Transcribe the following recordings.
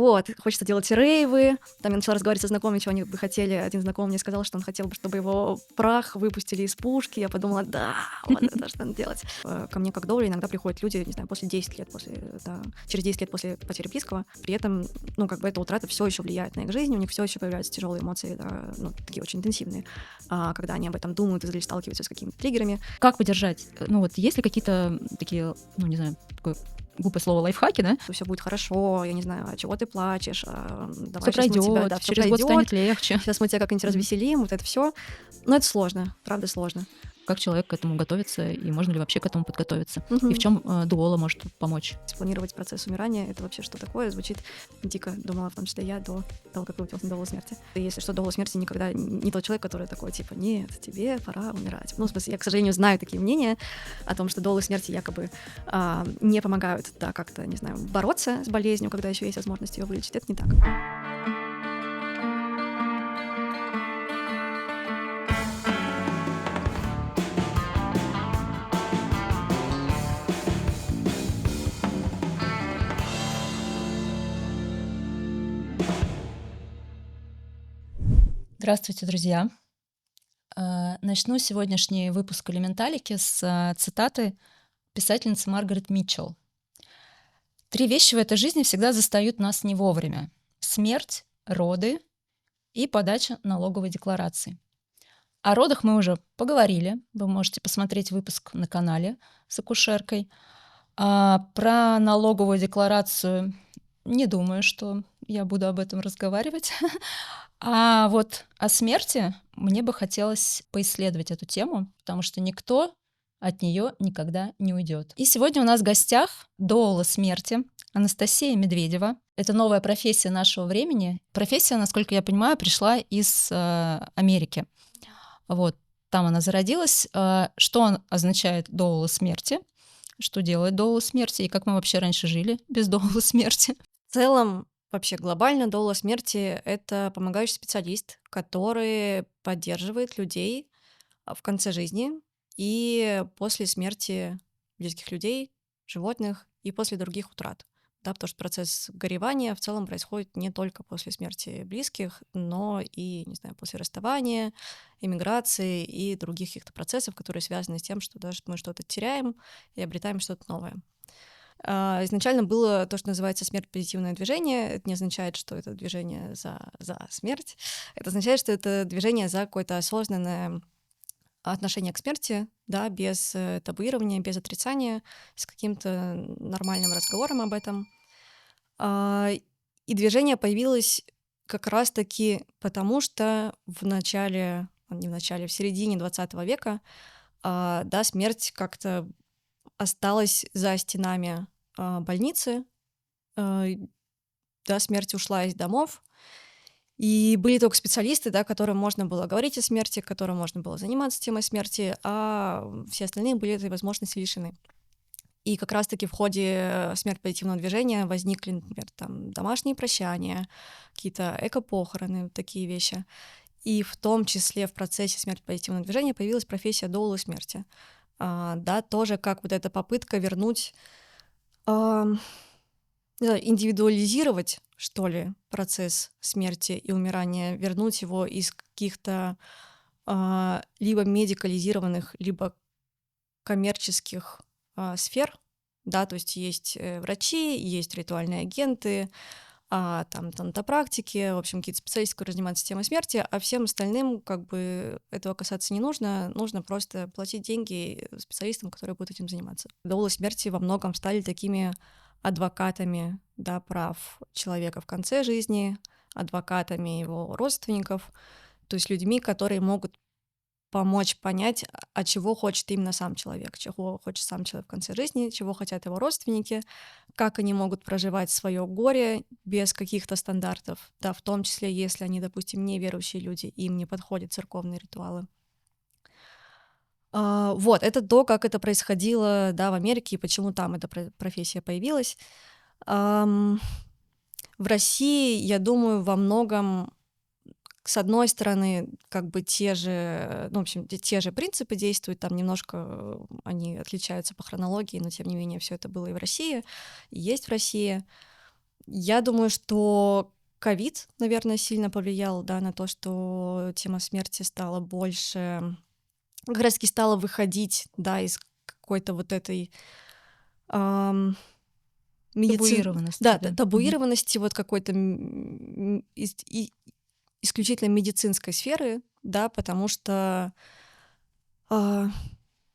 Вот, хочется делать рейвы. Там я начала разговаривать со знакомыми, чего они бы хотели. Один знакомый мне сказал, что он хотел бы, чтобы его прах выпустили из пушки. Я подумала, да, вот это что надо делать. Ко мне как доулер иногда приходят люди, не знаю, после 10 лет, через 10 лет после потери близкого. При этом, эта утрата все еще влияет на их жизнь, у них все еще появляются тяжелые эмоции, да, такие очень интенсивные, когда они об этом думают или сталкиваются с какими-то триггерами. Как поддержать? Есть ли какие-то такие, не знаю, такое глупое слово лайфхаки, да? Все будет хорошо, я не знаю, от чего ты плачешь, давай Все пройдет, через год станет легче. Сейчас мы тебя как-нибудь развеселим, вот это все. Но это сложно, правда сложно. Как человек к этому готовится, и можно ли вообще к этому подготовиться? И в чем дуола может помочь? Спланировать процесс умирания — это вообще что такое? Звучит дико, думала в том числе я до того, как выучилась на доулу смерти. И если что, доула смерти никогда не тот человек, который такой, типа, нет, тебе пора умирать. В смысле, я, к сожалению, знаю такие мнения о том, что доулы смерти якобы не помогают, да, как-то, не знаю, бороться с болезнью, когда еще есть возможность ее вылечить. Это не так. Здравствуйте, друзья. Начну сегодняшний выпуск «Элементалики» с цитаты писательницы Маргарет Митчелл. «3 вещи в этой жизни всегда застают нас не вовремя: смерть, роды и подача налоговой декларации». О родах мы уже поговорили. Вы можете посмотреть выпуск на канале с акушеркой. Про налоговую декларацию не думаю, что я буду об этом разговаривать. А вот о смерти мне бы хотелось поисследовать эту тему, потому что никто от нее никогда не уйдет. И сегодня у нас в гостях доула смерти Анастасия Медведева. Это новая профессия нашего времени. Профессия, насколько я понимаю, пришла из Америки. Вот, там она зародилась. Что означает доула смерти? Что делает доула смерти? И как мы вообще раньше жили без доула смерти? В целом, вообще глобально доула смерти — это помогающий специалист, который поддерживает людей в конце жизни и после смерти близких людей, животных и после других утрат. Да, потому что процесс горевания в целом происходит не только после смерти близких, но и, не знаю, после расставания, эмиграции и других каких-то процессов, которые связаны с тем, что даже мы что-то теряем и обретаем что-то новое. Изначально было то, что называется смерть-позитивное движение. Это не означает, что это движение за смерть. Это означает, что это движение за какое-то осознанное отношение к смерти, да, без табуирования, без отрицания, с каким-то нормальным разговором об этом. И движение появилось как раз-таки потому, что в середине 20 века, да, смерть как-то осталась за стенами больницы, да, смерть ушла из домов, и были только специалисты, да, которым можно было говорить о смерти, которым можно было заниматься темой смерти, а все остальные были этой возможности лишены. И как раз-таки в ходе смерть-позитивного движения возникли, например, там домашние прощания, какие-то эко-похороны, такие вещи. И в том числе в процессе смерть-позитивного движения появилась профессия доула смерти. Да, тоже как вот эта попытка вернуть, индивидуализировать, что ли, процесс смерти и умирания, вернуть его из каких-то либо медикализированных, либо коммерческих сфер, да, то есть врачи, есть ритуальные агенты, там тантопрактики, в общем, какие-то специалисты, которые занимаются темой смерти, а всем остальным как бы этого касаться не нужно, нужно просто платить деньги специалистам, которые будут этим заниматься. Доулы смерти во многом стали такими адвокатами, да, прав человека в конце жизни, адвокатами его родственников, то есть людьми, которые могут помочь понять, чего хочет именно сам человек, чего хочет сам человек в конце жизни, чего хотят его родственники, как они могут проживать свое горе без каких-то стандартов, да, в том числе, если они, допустим, неверующие люди, им не подходят церковные ритуалы. Вот, это то, как это происходило, да, в Америке, и почему там эта профессия появилась. В России, я думаю, во многом, с одной стороны, как бы те же принципы действуют, там немножко они отличаются по хронологии, но тем не менее все это было и в России, и есть в России. Я думаю, что ковид, наверное, сильно повлиял, да, на то, что тема смерти стала больше, как раз таки стала выходить, да, из какой-то вот этой ам, Табуированности, да, да. Мгм. табуированности вот какой-то исключительно медицинской сферы, да, потому что а,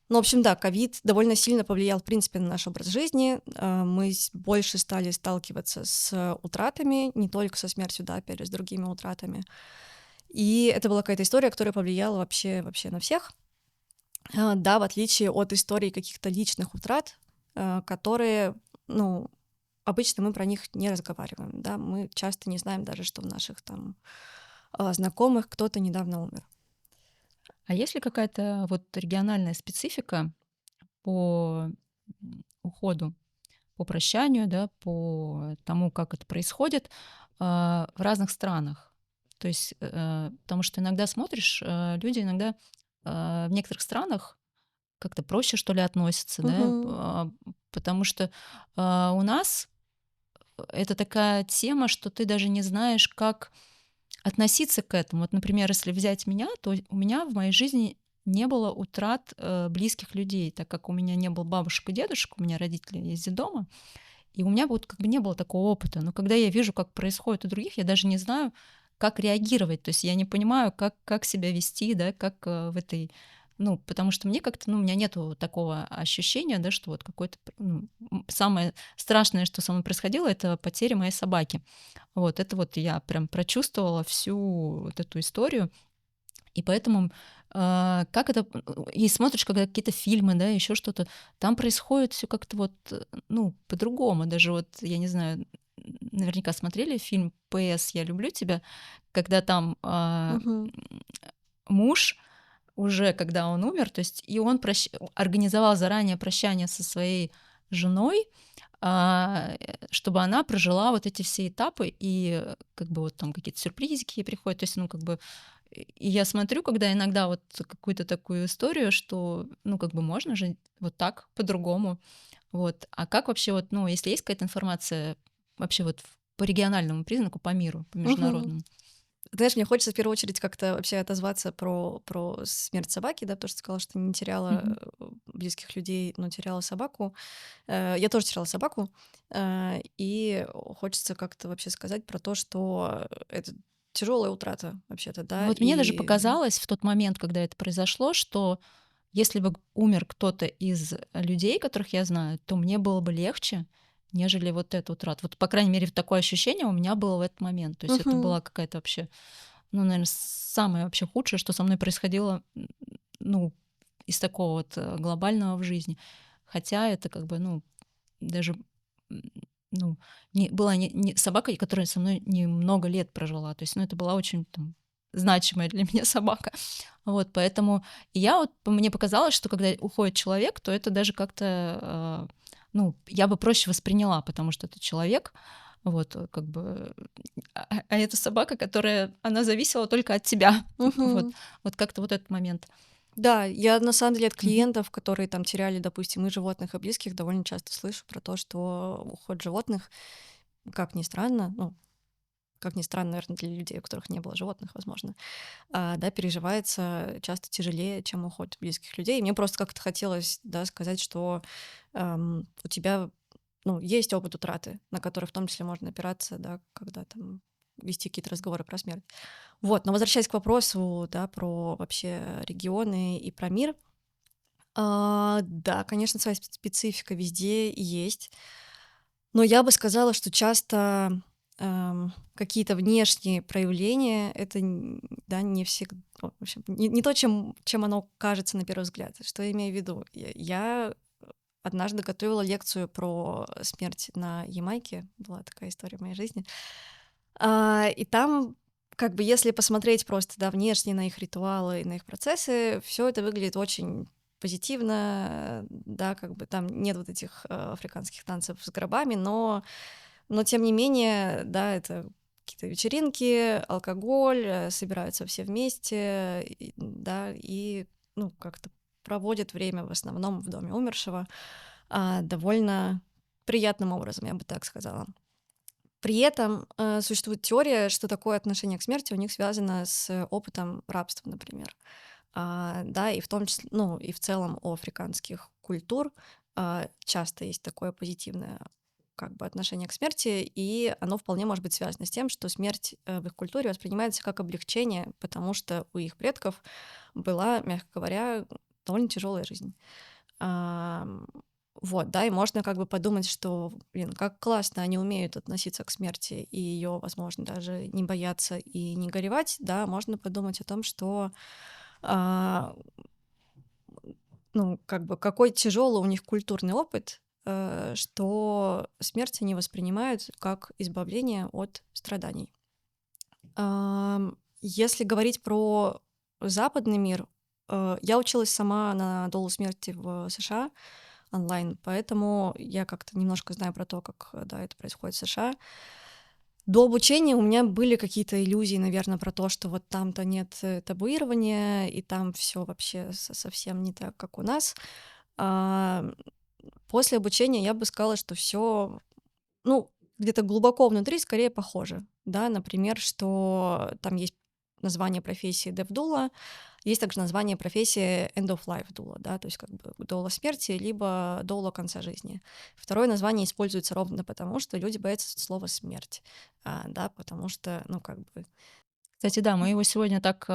ну, в общем, да, ковид довольно сильно повлиял, в принципе, на наш образ жизни. Мы больше стали сталкиваться с утратами, не только со смертью, да, опять же, с другими утратами. И это была какая-то история, которая повлияла вообще на всех. Да, в отличие от историй каких-то личных утрат, которые, ну, обычно мы про них не разговариваем, да, мы часто не знаем даже, что в наших там знакомых кто-то недавно умер. А есть ли какая-то вот региональная специфика по уходу, по прощанию, да, по тому, как это происходит в разных странах? То есть, потому что иногда смотришь, люди иногда в некоторых странах как-то проще, что ли, относятся, да, Мгм. потому что у нас это такая тема, что ты даже не знаешь, как относиться к этому. Вот, например, если взять меня, то у меня в моей жизни не было утрат близких людей, так как у меня не было бабушек и дедушек, у меня родители из дома, и у меня вот как бы не было такого опыта. Но когда я вижу, как происходит у других, я даже не знаю, как реагировать. То есть я не понимаю, как себя вести, да, как в этой... Ну, потому что мне как-то, ну, у меня нету такого ощущения, да, что вот какое-то... самое страшное, что со мной происходило, это потеря моей собаки. Вот, это вот я прям прочувствовала всю вот эту историю. И поэтому, как это, и смотришь, когда какие-то фильмы, да, еще что-то, там происходит все как-то вот, ну, по-другому. Даже вот, я не знаю, наверняка смотрели фильм «П.С. Я люблю тебя», когда там Мгм. муж уже, когда он умер, то есть и он организовал заранее прощание со своей женой, чтобы она прожила вот эти все этапы, и как бы вот там какие-то сюрпризики ей приходят. То есть, ну, как бы и я смотрю, когда иногда вот какую-то такую историю, что, ну, как бы можно же вот так, по-другому. Вот. А как вообще вот, ну, если есть какая-то информация вообще вот по региональному признаку, по миру, по Мгм. международному? Знаешь, мне хочется в первую очередь как-то вообще отозваться про смерть собаки, да, потому что ты сказала, что не теряла Мгм. близких людей, но теряла собаку. Я тоже теряла собаку, и хочется как-то вообще сказать про то, что это тяжелая утрата вообще-то, Ну да, вот мне даже и показалось в тот момент, когда это произошло, что если бы умер кто-то из людей, которых я знаю, то мне было бы легче, нежели вот эта утрата. Вот, по крайней мере, такое ощущение у меня было в этот момент. То есть это Мгм. была какая-то вообще, ну, наверное, самое вообще худшее, что со мной происходило, ну, из такого вот глобального в жизни. Хотя это как бы, ну, даже, м, ну, была не собака, которая со мной немного лет прожила. То есть, ну, это была очень там значимая для меня собака. Вот, поэтому я вот мне показалось, что когда уходит человек, то это даже как-то, ну, я бы проще восприняла, потому что это человек, вот, как бы, а это собака, которая, она зависела только от тебя. Вот, Мгм. вот как-то вот этот момент. Да, я на самом деле от Мгм. клиентов, которые там теряли, допустим, и животных, и близких, довольно часто слышу про то, что уход животных, как ни странно, ну, как ни странно, наверное, для людей, у которых не было животных, возможно, да, переживается часто тяжелее, чем уход близких людей. И мне просто как-то хотелось, да, сказать, что у тебя, ну, есть опыт утраты, на который в том числе можно опираться, да, когда там вести какие-то разговоры про смерть. Вот, но возвращаясь к вопросу, да, про вообще регионы и про мир, да, конечно, своя специфика везде есть, но я бы сказала, что часто какие-то внешние проявления это, да, не всегда, в общем, не то, чем оно кажется на первый взгляд. Что я имею в виду? Я однажды готовила лекцию про смерть на Ямайке, была такая история в моей жизни, и там как бы если посмотреть просто, да, внешне на их ритуалы и на их процессы, все это выглядит очень позитивно, да, как бы там нет вот этих африканских танцев с гробами, но тем не менее, да, это какие-то вечеринки, алкоголь, собираются все вместе, да, и, ну, как-то проводят время в основном в доме умершего довольно приятным образом, я бы так сказала. При этом существует теория, что такое отношение к смерти у них связано с опытом рабства, например. Да, и в том числе, ну, и в целом у африканских культур часто есть такое позитивное как бы отношение к смерти, и оно вполне может быть связано с тем, что смерть в их культуре воспринимается как облегчение, потому что у их предков была, мягко говоря, довольно тяжелая жизнь. Ам, вот, да, и можно как бы подумать, что, блин, как классно они умеют относиться к смерти и ее, возможно, даже не бояться и не горевать, да, можно подумать о том, что а, ну, как бы какой тяжелый у них культурный опыт, что смерть они воспринимают как избавление от страданий. Если говорить про западный мир, я училась сама на долу смерти в США онлайн, поэтому я как-то немножко знаю про то, как, да, это происходит в США. До обучения у меня были какие-то иллюзии, наверное, про то, что вот там-то нет табуирования, и там все вообще совсем не так, как у нас. А, После обучения я бы сказала, что все, ну, где-то глубоко внутри скорее похоже. Да, например, что там есть название профессии девдула, есть также название профессии end of life дула, да, то есть как бы доула смерти, либо доула конца жизни. Второе название используется ровно потому, что люди боятся слова смерть, да, потому что, ну, как бы... Кстати, да, мы его сегодня так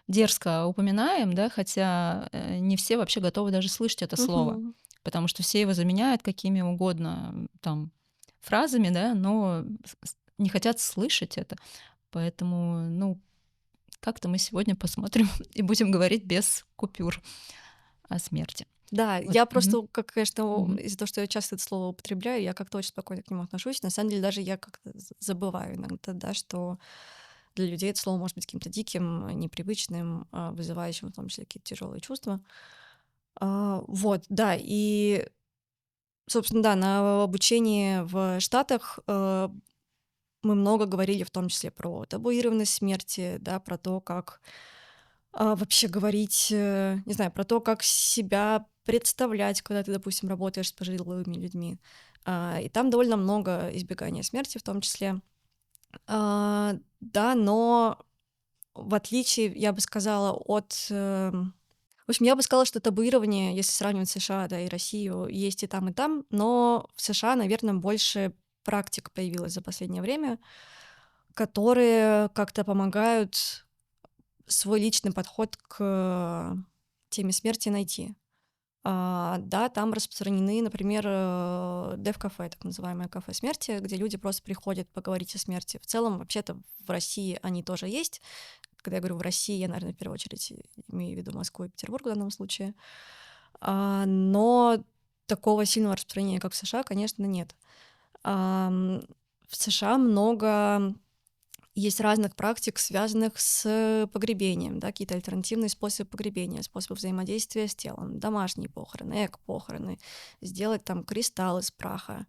дерзко упоминаем, да, хотя не все вообще готовы даже слышать это слово, Мгм. потому что все его заменяют какими угодно там фразами, да, но не хотят слышать это. Поэтому, ну, как-то мы сегодня посмотрим и будем говорить без купюр о смерти. Да, Вот. я Мгм. просто, как, конечно, Мгм. из-за того, что я часто это слово употребляю, я как-то очень спокойно к нему отношусь. На самом деле, даже я как-то забываю иногда, да, что для людей это слово может быть каким-то диким, непривычным, вызывающим в том числе какие-то тяжелые чувства. Вот, да, и, собственно, да, на обучении в Штатах мы много говорили в том числе про табуированность смерти, да, про то, как вообще говорить, не знаю, про то, как себя представлять, когда ты, допустим, работаешь с пожилыми людьми. И там довольно много избегания смерти в том числе. Да, но в отличие, я бы сказала, в общем, я бы сказала, что табуирование, если сравнивать США, да, и Россию, есть и там, но в США, наверное, больше практик появилось за последнее время, которые как-то помогают свой личный подход к теме смерти найти. Да, там распространены, например, дев-кафе, так называемое кафе смерти, где люди просто приходят поговорить о смерти. В целом, вообще-то, в России они тоже есть. Когда я говорю в России, я, наверное, в первую очередь имею в виду Москву и Петербург в данном случае. Но такого сильного распространения, как в США, конечно, нет. В США много есть разных практик, связанных с погребением, да, какие-то альтернативные способы погребения, способы взаимодействия с телом, домашние похороны, эко-похороны, сделать там кристалл из праха,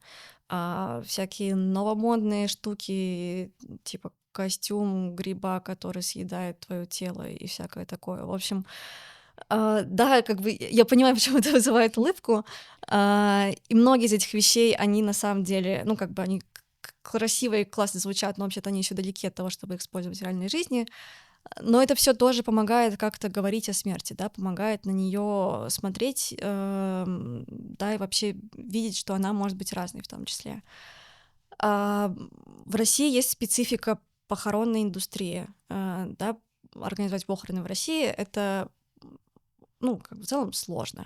всякие новомодные штуки, типа костюм гриба, который съедает твое тело и всякое такое. В общем, да, как бы я понимаю, почему это вызывает улыбку. И многие из этих вещей, они на самом деле, ну, как бы они красиво и классно звучат, но вообще-то они еще далеки от того, чтобы их использовать в реальной жизни. Но это все тоже помогает как-то говорить о смерти, да, помогает на нее смотреть, да, и вообще видеть, что она может быть разной в том числе. В России есть специфика похоронной индустрии, да, организовать похороны в России — это, ну, как бы в целом сложно,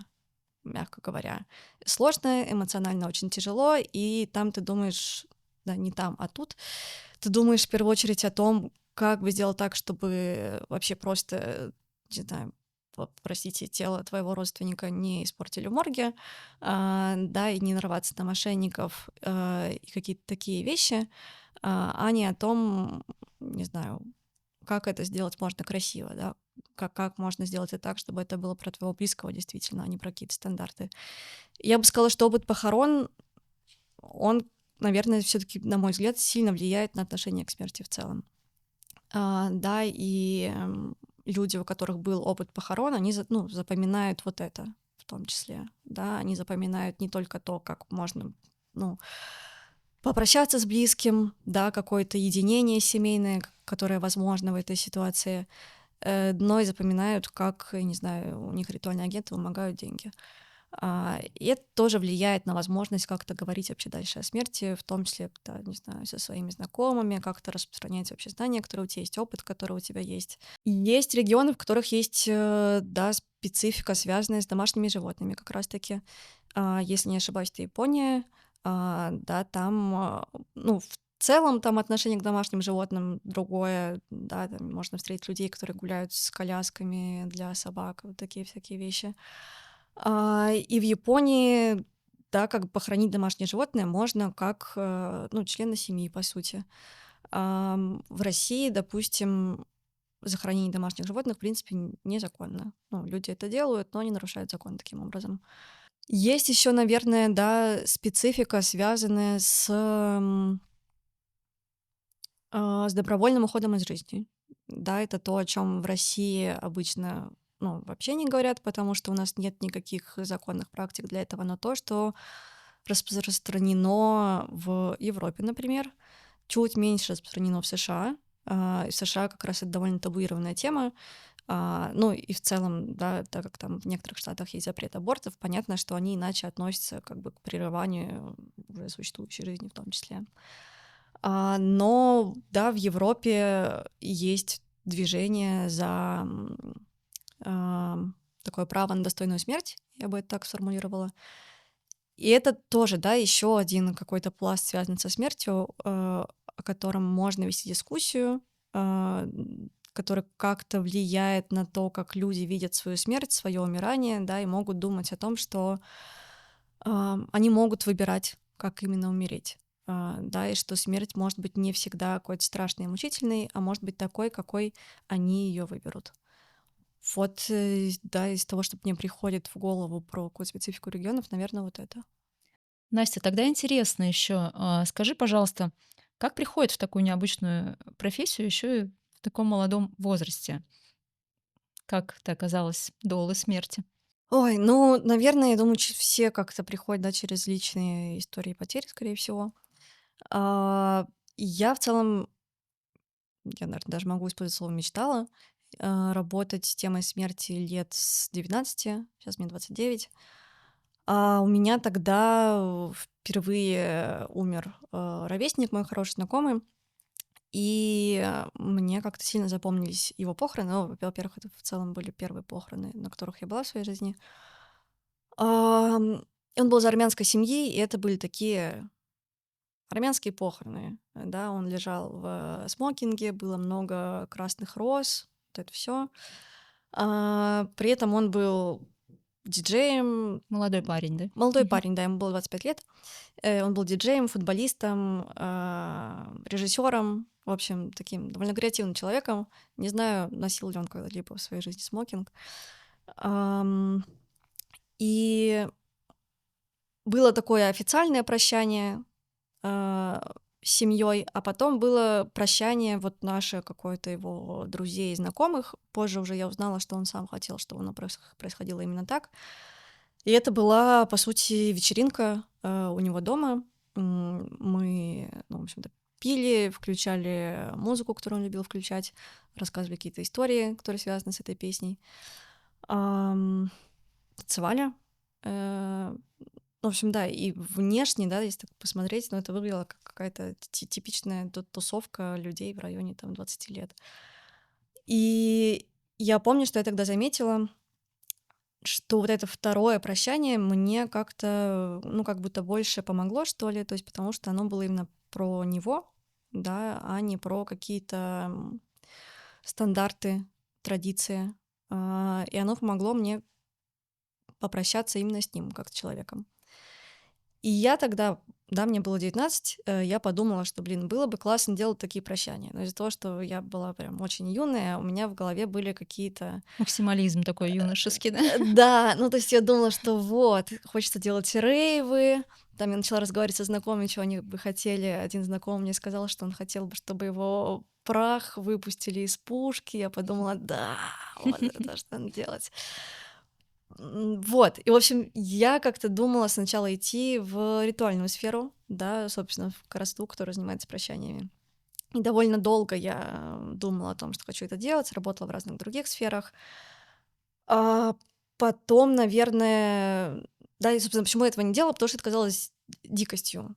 мягко говоря. Сложно, эмоционально очень тяжело, и там ты думаешь, да, не там, а тут, ты думаешь в первую очередь о том, как бы сделать так, чтобы вообще просто, не знаю, простите, тело твоего родственника не испортили в морге, да, и не нарваться на мошенников, и какие-то такие вещи, а не о том, не знаю, как это сделать можно красиво, да, как можно сделать это так, чтобы это было про твоего близкого действительно, а не про какие-то стандарты. Я бы сказала, что опыт похорон, он, наверное, все таки на мой взгляд, сильно влияет на отношение к смерти в целом. Да, и люди, у которых был опыт похорон, они ну, запоминают вот это в том числе, да, они запоминают не только то, как можно, ну, попрощаться с близким, да, какое-то единение семейное, которое возможно в этой ситуации, но и запоминают, как, я не знаю, у них ритуальные агенты вымогают деньги. И это тоже влияет на возможность как-то говорить вообще дальше о смерти, в том числе, да, не знаю, со своими знакомыми, как-то распространять вообще знания, которые у тебя есть, опыт, который у тебя есть. И есть регионы, в которых есть, да, специфика, связанная с домашними животными как раз-таки. Если не ошибаюсь, это Япония. Да, там, ну, в целом там отношение к домашним животным другое, да, там можно встретить людей, которые гуляют с колясками для собак, вот такие всякие вещи. И в Японии, да, как бы похоронить домашнее животное можно как, ну, члена семьи, по сути. В России, допустим, захоронение домашних животных, в принципе, незаконно. Ну, люди это делают, но они нарушают закон таким образом. Есть еще, наверное, да, специфика, связанная с добровольным уходом из жизни. Да, это то, о чем в России обычно, ну, вообще не говорят, потому что у нас нет никаких законных практик для этого, но то, что распространено в Европе, например, чуть меньше распространено в США. И в США как раз это довольно табуированная тема. Ну и в целом, да, так как там в некоторых штатах есть запрет абортов, понятно, что они иначе относятся как бы к прерыванию уже существующей жизни в том числе. Но да, в Европе есть движение за такое право на достойную смерть, я бы это так сформулировала. И это тоже, да, еще один какой-то пласт, связанный со смертью, о котором можно вести дискуссию, который как-то влияет на то, как люди видят свою смерть, свое умирание, да, и могут думать о том, что они могут выбирать, как именно умереть. Да, и что смерть может быть не всегда какой-то страшной и мучительной, а может быть такой, какой они ее выберут. Вот, да, из того, что мне приходит в голову про какую-то специфику регионов, наверное, вот это. Настя, тогда интересно еще, скажи, пожалуйста, как приходит в такую необычную профессию еще и в таком молодом возрасте? Как ты оказалась до Олы смерти? Ой, ну, наверное, я думаю, все как-то приходят, да, через личные истории потерь, скорее всего. А, я в целом, я, наверное, даже могу использовать слово «мечтала», работать с темой смерти лет с 19, сейчас мне 29. У меня тогда впервые умер ровесник, мой хороший знакомый, и мне как-то сильно запомнились его похороны. Ну, во-первых, это в целом были первые похороны, на которых я была в своей жизни. И он был из армянской семьи, и это были такие армянские похороны. Да, он лежал в смокинге, было много красных роз, вот это все. При этом он был диджеем, Молодой парень, да? молодой Мгм. парень, да, ему было 25 лет. Он был диджеем, футболистом, режиссером, в общем, таким довольно креативным человеком. Не знаю, носил ли он когда-либо в своей жизни смокинг. Ам, И было такое официальное прощание с семьей, а потом было прощание вот наше какое-то его друзей и знакомых. Позже уже я узнала, что он сам хотел, чтобы оно происходило именно так. И это была, по сути, вечеринка у него дома. Мы, ну, в общем-то, пили, включали музыку, которую он любил включать, рассказывали какие-то истории, которые связаны с этой песней. Ам, Танцевали. Э, в общем, да, и внешне, да, если так посмотреть, ну, это выглядело как какая-то типичная тусовка людей в районе там 20 лет. И я помню, что я тогда заметила, что вот это второе прощание мне как-то, ну, как будто больше помогло, что ли, то есть потому что оно было именно про него, да, а не про какие-то стандарты, традиции. И оно помогло мне попрощаться именно с ним, как с человеком. И я тогда, да, мне было 19, я подумала, что, блин, было бы классно делать такие прощания. Но из-за того, что я была прям очень юная, у меня в голове были какие-то... Максимализм такой юношеский, да? Да, ну то есть я думала, что вот, хочется делать рейвы. Там я начала разговаривать со знакомыми, чего они бы хотели. Один знакомый мне сказал, что он хотел бы, чтобы его прах выпустили из пушки. Я подумала, да, вот это то, что надо делать. Вот. И, в общем, я как-то думала сначала идти в ритуальную сферу, да, собственно, в Коросту, которая занимается прощаниями. И довольно долго я думала о том, что хочу это делать, работала в разных других сферах. А потом, наверное, да, и, собственно, почему я этого не делала, потому что это казалось дикостью.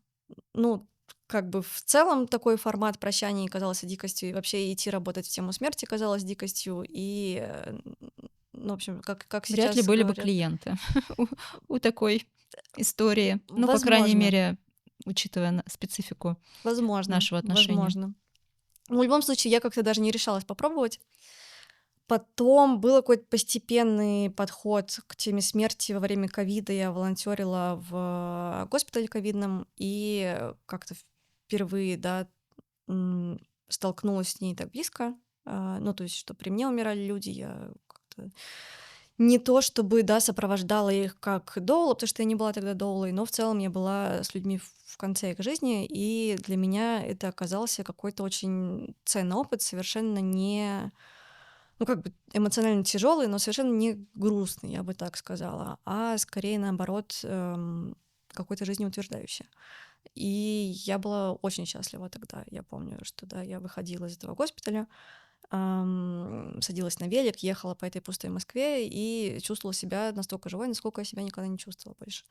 Ну, как бы в целом такой формат прощаний казался дикостью, и вообще идти работать в тему смерти казалось дикостью, и, ну, в общем, как Вряд ли сейчас были бы говорят, клиенты у у такой истории. Ну, по крайней возможно, мере, учитывая специфику возможно, нашего отношения. возможно. Ну, в любом случае, я как-то даже не решалась попробовать. Потом был какой-то постепенный подход к теме смерти. Во время ковида я волонтерила в госпитале ковидном и как-то впервые, да, м, столкнулась с ней так близко. Ну, то есть, что при мне умирали люди, я как-то не то чтобы, да, сопровождала их как доула, потому что я не была тогда доулой, но в целом я была с людьми в конце их жизни, и для меня это оказался какой-то очень ценный опыт, совершенно не, ну, как бы эмоционально тяжелый, но совершенно не грустный, я бы так сказала, а скорее наоборот какой-то жизнеутверждающий. И я была очень счастлива тогда. Я помню, что да, я выходила из этого госпиталя, садилась на велик, ехала по этой пустой Москве и чувствовала себя настолько живой, насколько я себя никогда не чувствовала больше.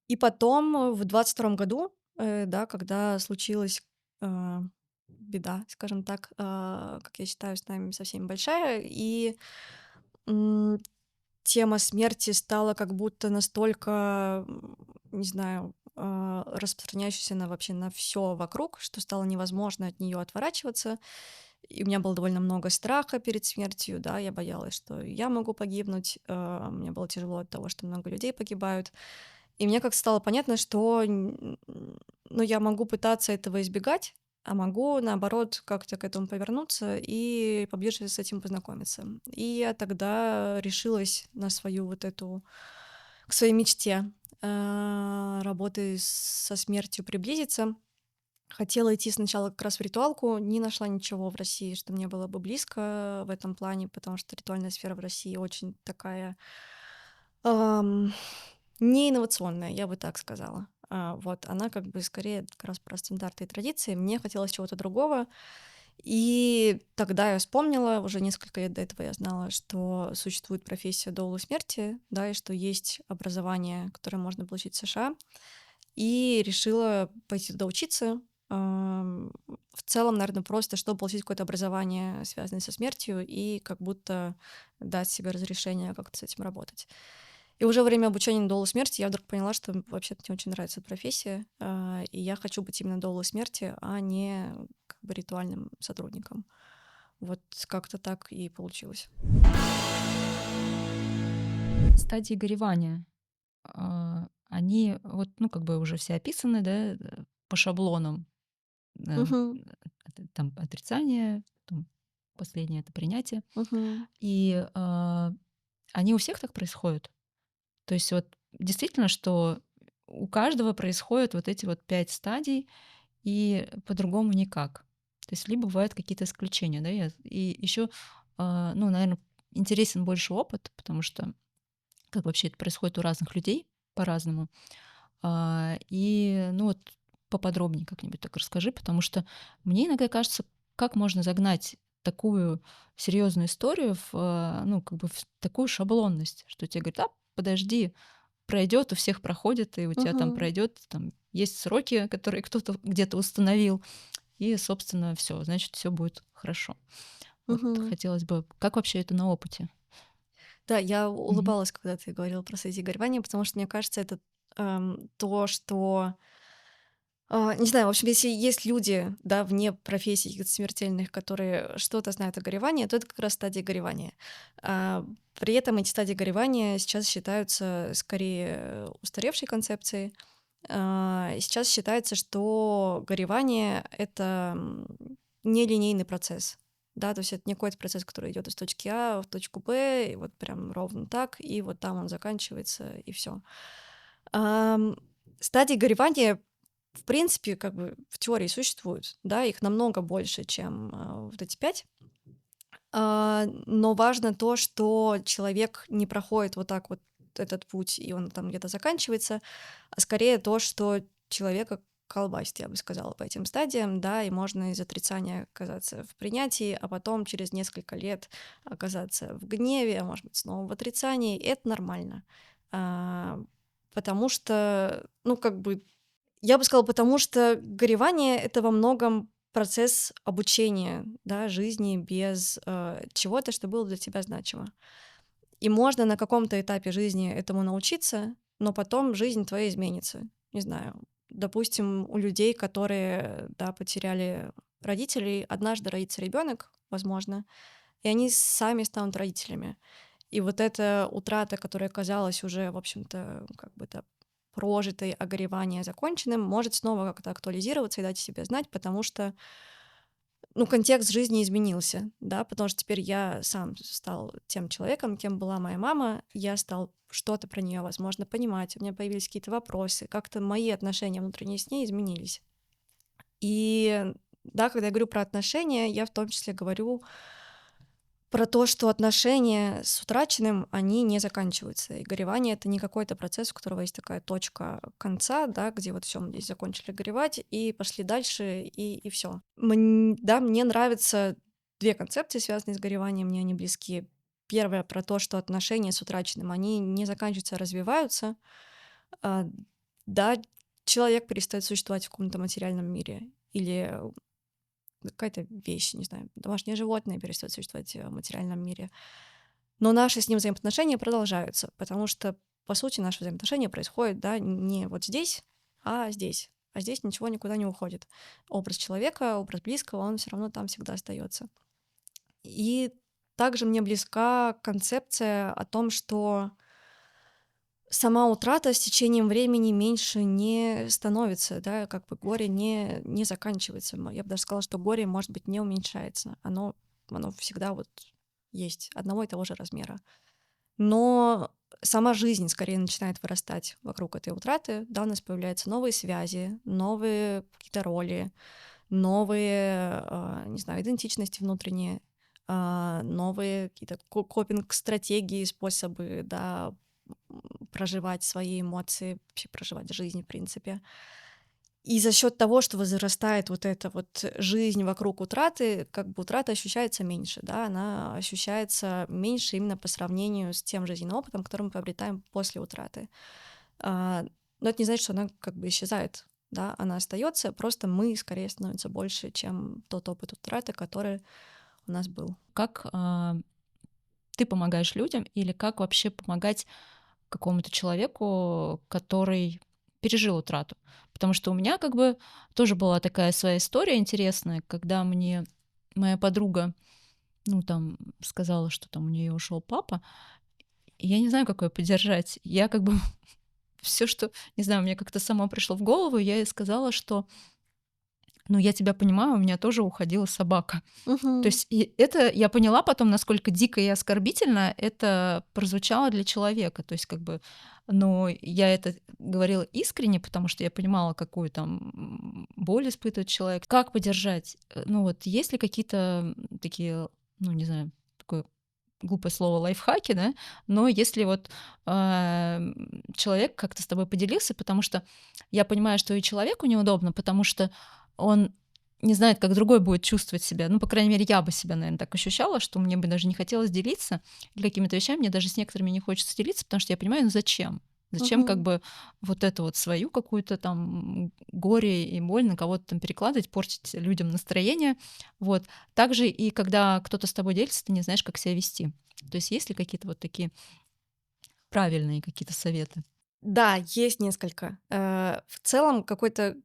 И потом в 22-м году, да, когда случилась э, беда, скажем так, как я считаю, с нами со всеми большая, и м, тема смерти стала как будто настолько, не знаю, распространяющейся на вообще на все вокруг, что стало невозможно от нее отворачиваться. И у меня было довольно много страха перед смертью, да, я боялась, что я могу погибнуть, мне было тяжело от того, что много людей погибают. И мне как стало понятно, что ну, я могу пытаться этого избегать, а могу, наоборот, как-то к этому повернуться и поближе с этим познакомиться. И я тогда решилась на свою вот эту, к своей мечте работы со смертью приблизиться. Хотела идти сначала как раз в ритуалку, не нашла ничего в России, что мне было бы близко в этом плане, потому что ритуальная сфера в России очень такая ам, не инновационная, я бы так сказала. Вот, она как бы скорее как раз про стандарты и традиции. Мне хотелось чего-то другого. И тогда я вспомнила, уже несколько лет до этого я знала, что существует профессия доула смерти, да, и что есть образование, которое можно получить в США. И решила пойти туда учиться. В целом, наверное, просто чтобы получить какое-то образование, связанное со смертью, и как будто дать себе разрешение как-то с этим работать. И уже во время обучения на доулу смерти я вдруг поняла, что вообще-то мне очень нравится эта профессия, и я хочу быть именно доулой смерти, а не как бы ритуальным сотрудником. Вот как-то так и получилось. Стадии горевания, они вот, ну, как бы уже все описаны, да, по шаблонам. Э, Мгм. там отрицание, потом последнее — это принятие. Мгм. И, они у всех так происходят? То есть вот действительно, что у каждого происходят вот эти вот 5 стадий, и по-другому никак. То есть либо бывают какие-то исключения, да. И еще, ну, наверное, интересен больше опыт, потому что как вообще это происходит у разных людей по-разному. И, ну, вот поподробнее как-нибудь так расскажи, потому что мне иногда кажется, как можно загнать такую серьезную историю в, ну, как бы в такую шаблонность, что тебе говорят: "А, подожди, пройдет, у всех проходит, и у тебя там Мгм. пройдет, там есть сроки, которые кто-то где-то установил, и, собственно, все, значит, все будет хорошо". Вот Мгм. хотелось бы, как вообще это на опыте? Да, я Мгм. улыбалась, когда ты говорила про стадии горевания, потому что мне кажется, это то, что не знаю, в общем, если есть люди, да, вне профессий каких-то смертельных, которые что-то знают о горевании, то это как раз стадия горевания. При этом эти стадии горевания сейчас считаются скорее устаревшей концепцией. Сейчас считается, что горевание — это нелинейный процесс. Да, то есть это не какой-то процесс, который идет из точки А в точку Б, и вот прям ровно так, и вот там он заканчивается, и все. Стадии горевания в принципе, как бы в теории существуют, да, их намного больше, чем вот эти 5. Но важно то, что человек не проходит вот так вот этот путь, и он там где-то заканчивается, а скорее то, что человека колбасит, я бы сказала, по этим стадиям, да, и можно из отрицания оказаться в принятии, а потом через несколько лет оказаться в гневе, а может быть, снова в отрицании. И это нормально. А, Потому что, ну, как бы, я бы сказала, потому что горевание — это во многом процесс обучения, да, жизни без чего-то, что было для тебя значимо. И можно на каком-то этапе жизни этому научиться, но потом жизнь твоя изменится. Не знаю, допустим, у людей, которые, да, потеряли родителей, однажды родится ребенок, возможно, и они сами станут родителями. И вот эта утрата, которая казалась уже, в общем-то, как бы то прожитой, а горевание законченным, может снова как-то актуализироваться и дать о себе знать, потому что, ну, контекст жизни изменился, да, потому что теперь я сам стал тем человеком, кем была моя мама, я стал что-то про нее, возможно, понимать, у меня появились какие-то вопросы, как-то мои отношения внутренние с ней изменились. И да, когда я говорю про отношения, я в том числе говорю про то, что отношения с утраченным, они не заканчиваются. И горевание — это не какой-то процесс, у которого есть такая точка конца, да, где вот все, мы здесь закончили горевать и пошли дальше, и все. Да, мне нравятся две концепции, связанные с гореванием, мне они близки. Первая про то, что отношения с утраченным, они не заканчиваются, а развиваются. А, Да, человек перестает существовать в каком-то материальном мире, или какая-то вещь, не знаю, домашнее животное перестает существовать в материальном мире. Но наши с ним взаимоотношения продолжаются, потому что, по сути, наши взаимоотношения происходят, да, не вот здесь, а здесь. А здесь ничего никуда не уходит. Образ человека, образ близкого, он все равно там всегда остается. И также мне близка концепция о том, что сама утрата с течением времени меньше не становится, да, как бы горе не заканчивается. Я бы даже сказала, что горе, может быть, не уменьшается. Оно всегда вот есть одного и того же размера. Но сама жизнь скорее начинает вырастать вокруг этой утраты. Да, у нас появляются новые связи, новые какие-то роли, новые, не знаю, идентичности внутренние, новые какие-то копинг-стратегии, способы, да, проживать свои эмоции, вообще проживать жизнь, в принципе. И за счет того, что возрастает вот эта вот жизнь вокруг утраты, как бы утрата ощущается меньше, да, она ощущается меньше именно по сравнению с тем жизненным опытом, который мы приобретаем после утраты. А, Но это не значит, что она как бы исчезает, да, она остается, просто мы скорее становимся больше, чем тот опыт утраты, который у нас был. Как ты помогаешь людям или как вообще помогать какому-то человеку, который пережил утрату? Потому что у меня как бы тоже была такая своя история интересная, когда мне моя подруга, ну, там, сказала, что там у нее ушел папа, и я не знаю, как ее поддержать. Я как бы все, что, не знаю, мне как-то само пришло в голову, я ей сказала, что, ну, я тебя понимаю, у меня тоже уходила собака. То Мгм. есть и это я поняла потом, насколько дико и оскорбительно это прозвучало для человека. То есть как бы, но я это говорила искренне, потому что я понимала, какую там боль испытывает человек. Как поддержать? Ну вот есть ли какие-то такие, ну не знаю, такое глупое слово лайфхаки, да, но если вот человек как-то с тобой поделился, потому что я понимаю, что и человеку неудобно, потому что он не знает, как другой будет чувствовать себя. Ну, по крайней мере, я бы себя, наверное, так ощущала, что мне бы даже не хотелось делиться или какими-то вещами. Мне даже с некоторыми не хочется делиться, потому что я понимаю, ну зачем? Зачем как Мгм. бы вот эту вот свою какую-то там горе и боль на кого-то там перекладывать, портить людям настроение. Вот. Также и когда кто-то с тобой делится, ты не знаешь, как себя вести. То есть есть ли какие-то вот такие правильные какие-то советы? Да, есть несколько. В целом какой-то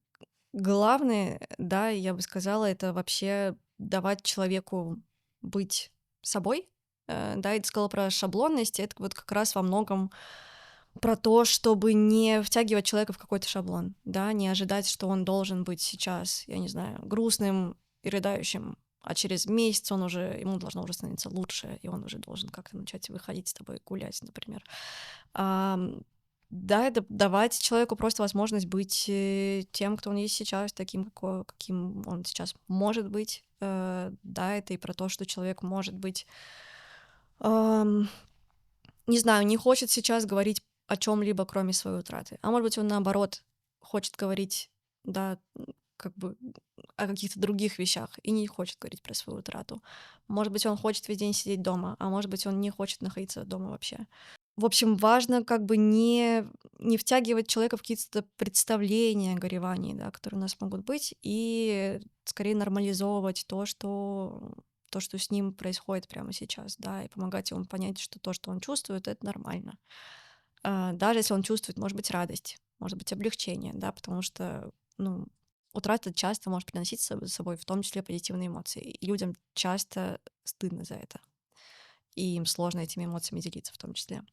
главный, да, я бы сказала, это вообще давать человеку быть собой. Да, и ты сказала про шаблонность. Это вот как раз во многом про то, чтобы не втягивать человека в какой-то шаблон, да, не ожидать, что он должен быть сейчас, я не знаю, грустным и рыдающим, а через месяц ему должно уже становиться лучше, и он уже должен как-то начать выходить с тобой гулять, например. Да, это давать человеку просто возможность быть тем, кто он есть сейчас, таким, каким он сейчас может быть. Да, это и про то, что человек может быть, ам, не знаю, не хочет сейчас говорить о чем-либо, кроме своей утраты. А может быть, он наоборот хочет говорить, да, как бы о каких-то других вещах и не хочет говорить про свою утрату. Может быть, он хочет весь день сидеть дома, а может быть, он не хочет находиться дома вообще. В общем, важно как бы не втягивать человека в какие-то представления о горевании, да, которые у нас могут быть, и скорее нормализовывать то, что с ним происходит прямо сейчас, да, и помогать ему понять, что то, что он чувствует, это нормально. Даже если он чувствует, может быть, радость, может быть, облегчение, да, потому что, ну, утрата часто может приносить с собой в том числе позитивные эмоции. И людям часто стыдно за это, и им сложно этими эмоциями делиться в том числе.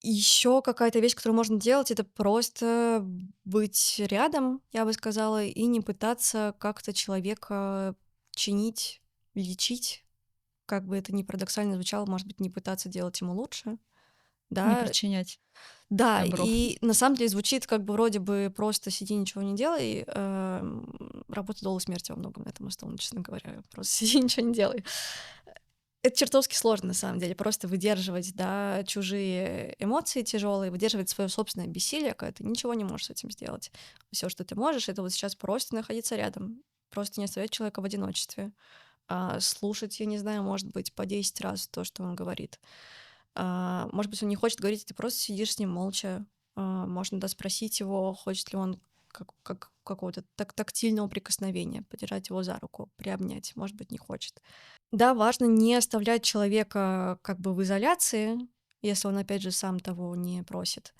Еще какая-то вещь, которую можно делать, это просто быть рядом, я бы сказала, и не пытаться как-то человека чинить, лечить. Как бы это ни парадоксально звучало, может быть, не пытаться делать ему лучше. Не Да, причинять да, добро. и на самом деле звучит как бы вроде бы просто сиди, ничего не делай. Работа долго смерти во многом на этом основана, честно говоря. Просто сиди, ничего не делай. Это чертовски сложно, на самом деле, просто выдерживать, да, чужие эмоции тяжелые, выдерживать свое собственное бессилие, когда ты ничего не можешь с этим сделать. Все, что ты можешь, это вот сейчас просто находиться рядом, просто не оставлять человека в одиночестве, слушать, я не знаю, может быть, по 10 раз то, что он говорит. Может быть, он не хочет говорить, и ты просто сидишь с ним молча. Можно, да, спросить его, хочет ли он как какого-то тактильного прикосновения, подержать его за руку, приобнять, может быть, не хочет. Да, важно не оставлять человека как бы в изоляции, если он, опять же, сам того не просит.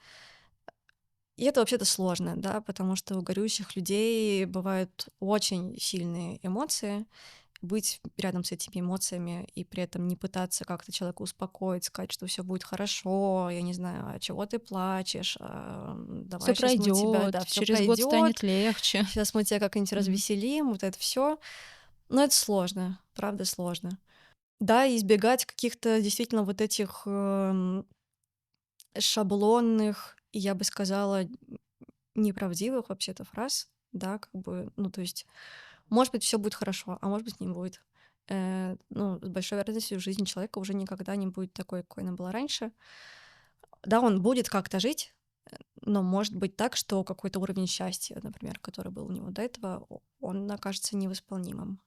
И это вообще-то сложно, да, потому что у горюющих людей бывают очень сильные эмоции. Быть рядом с этими эмоциями и при этом не пытаться как-то человека успокоить, сказать, что все будет хорошо, я не знаю, а чего ты плачешь, Все давай сейчас мы тебя, пройдет, да, все через год пройдет, станет легче. сейчас мы тебя как-нибудь Мгм. развеселим, вот это все. Но это сложно, правда сложно. Да, избегать каких-то действительно вот этих, шаблонных и, я бы сказала, неправдивых вообще-то фраз. Да, как бы, ну, то есть, может быть, все будет хорошо, а может быть, не будет. Ну, с большой вероятностью в жизни человека уже никогда не будет такой, какой она была раньше. Да, он будет как-то жить, но может быть так, что какой-то уровень счастья, например, который был у него до этого, он окажется невосполнимым.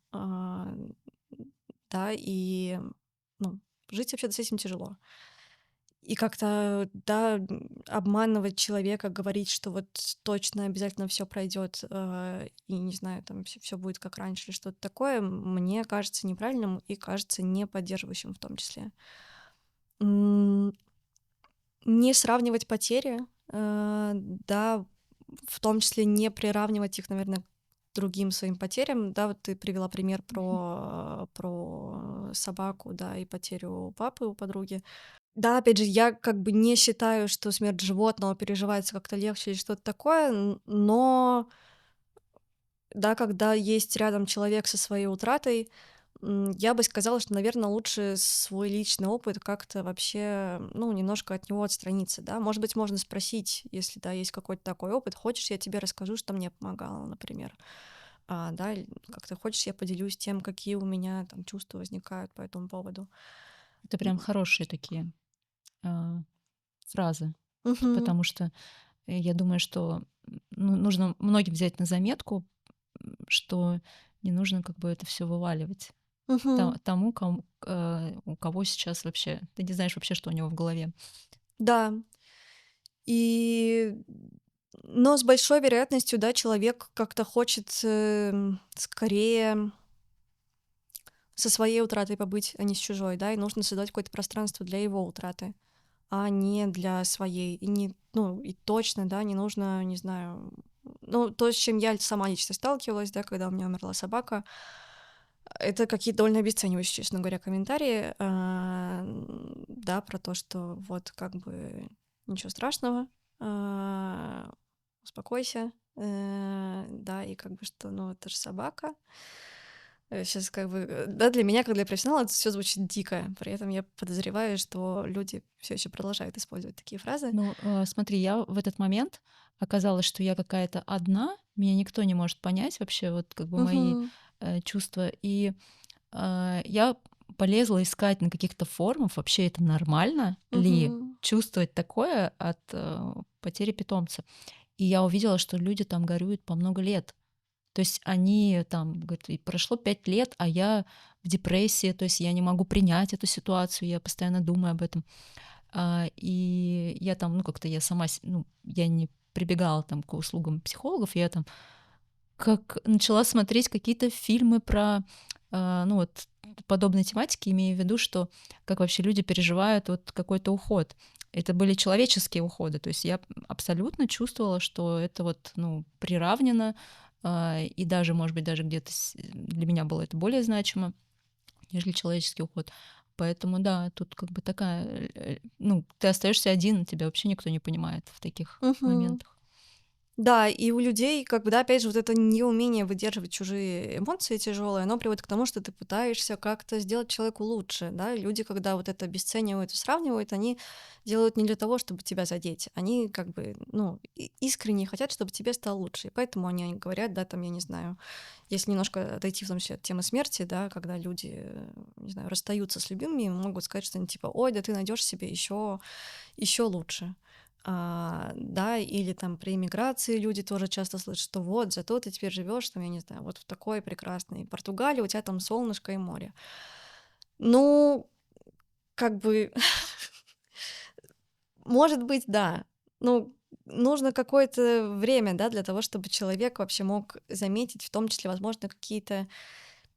Да, и, ну, жить вообще-то с этим тяжело. И как-то, да, обманывать человека, говорить, что вот точно обязательно все пройдет, и не знаю, там все будет как раньше или что-то такое, мне кажется неправильным и кажется не поддерживающим в том числе. М, Не сравнивать потери, да, в том числе не приравнивать их, наверное, к другим своим потерям. Да, вот ты привела пример Мгм. про собаку, да, и потерю папы у подруги. Да, опять же, я как бы не считаю, что смерть животного переживается как-то легче или что-то такое, но да, когда есть рядом человек со своей утратой, я бы сказала, что, наверное, лучше свой личный опыт как-то вообще, ну, немножко от него отстраниться, да. Может быть, можно спросить, если, да, есть какой-то такой опыт, хочешь, я тебе расскажу, что мне помогало, например. Да, или как-то хочешь, я поделюсь тем, какие у меня там чувства возникают по этому поводу. Это прям хорошие такие, а, фразы, Мгм. потому что, я думаю, что, нужно многим взять на заметку, что не нужно как бы это все вываливать Мгм. тому, у кого сейчас вообще ты не знаешь вообще, что у него в голове. Да. И, но с большой вероятностью, да, человек как-то хочет, скорее со своей утратой побыть, а не с чужой, да, и нужно создать какое-то пространство для его утраты, а не для своей. И не, ну, и точно, да, не нужно, не знаю, ну, то, с чем я сама лично сталкивалась, да, когда у меня умерла собака, это какие-то довольно обесценивающие, честно говоря, комментарии, да, про то, что вот как бы ничего страшного, а, успокойся, да, и как бы что, ну, это же собака. Сейчас как бы, да, для меня, как для профессионала, это все звучит дико. При этом я подозреваю, что люди все еще продолжают использовать такие фразы. Ну, смотри, я в этот момент оказалось, что я какая-то одна, меня никто не может понять вообще, вот как бы мои Мгм. чувства. И я полезла искать на каких-то форумах, вообще это нормально ли Мгм. чувствовать такое от потери питомца. И я увидела, что люди там горюют по много лет. То есть они там, говорят, и прошло 5 лет, а я в депрессии, то есть я не могу принять эту ситуацию, я постоянно думаю об этом. И я там, ну, как-то я сама, ну, я не прибегала там к услугам психологов, я там как начала смотреть какие-то фильмы про, ну, вот подобной тематики, имея в виду, что как вообще люди переживают вот какой-то уход. Это были человеческие уходы, то есть я абсолютно чувствовала, что это вот, ну, приравнено, и даже, может быть, даже где-то для меня было это более значимо, нежели человеческий уход. Поэтому да, тут как бы такая, ну, ты остаешься один, тебя вообще никто не понимает в таких Мгм. моментах. Да, и у людей, как бы, да, опять же, вот это неумение выдерживать чужие эмоции тяжелые, оно приводит к тому, что ты пытаешься как-то сделать человеку лучше, да. Люди, когда вот это обесценивают и сравнивают, они делают не для того, чтобы тебя задеть, они как бы, ну, искренне хотят, чтобы тебе стало лучше, и поэтому они говорят, да, там, я не знаю, если немножко отойти в том числе от темы смерти, да, когда люди, не знаю, расстаются с любимыми, могут сказать что-нибудь типа, ой, да ты найдешь себе еще лучше. Да, или там при эмиграции люди тоже часто слышат, что вот, зато ты теперь живешь, там, я не знаю, вот в такой прекрасной Португалии, у тебя там солнышко и море. Ну, как бы, может быть, да. Ну, нужно какое-то время, да, для того, чтобы человек вообще мог заметить, в том числе, возможно, какие-то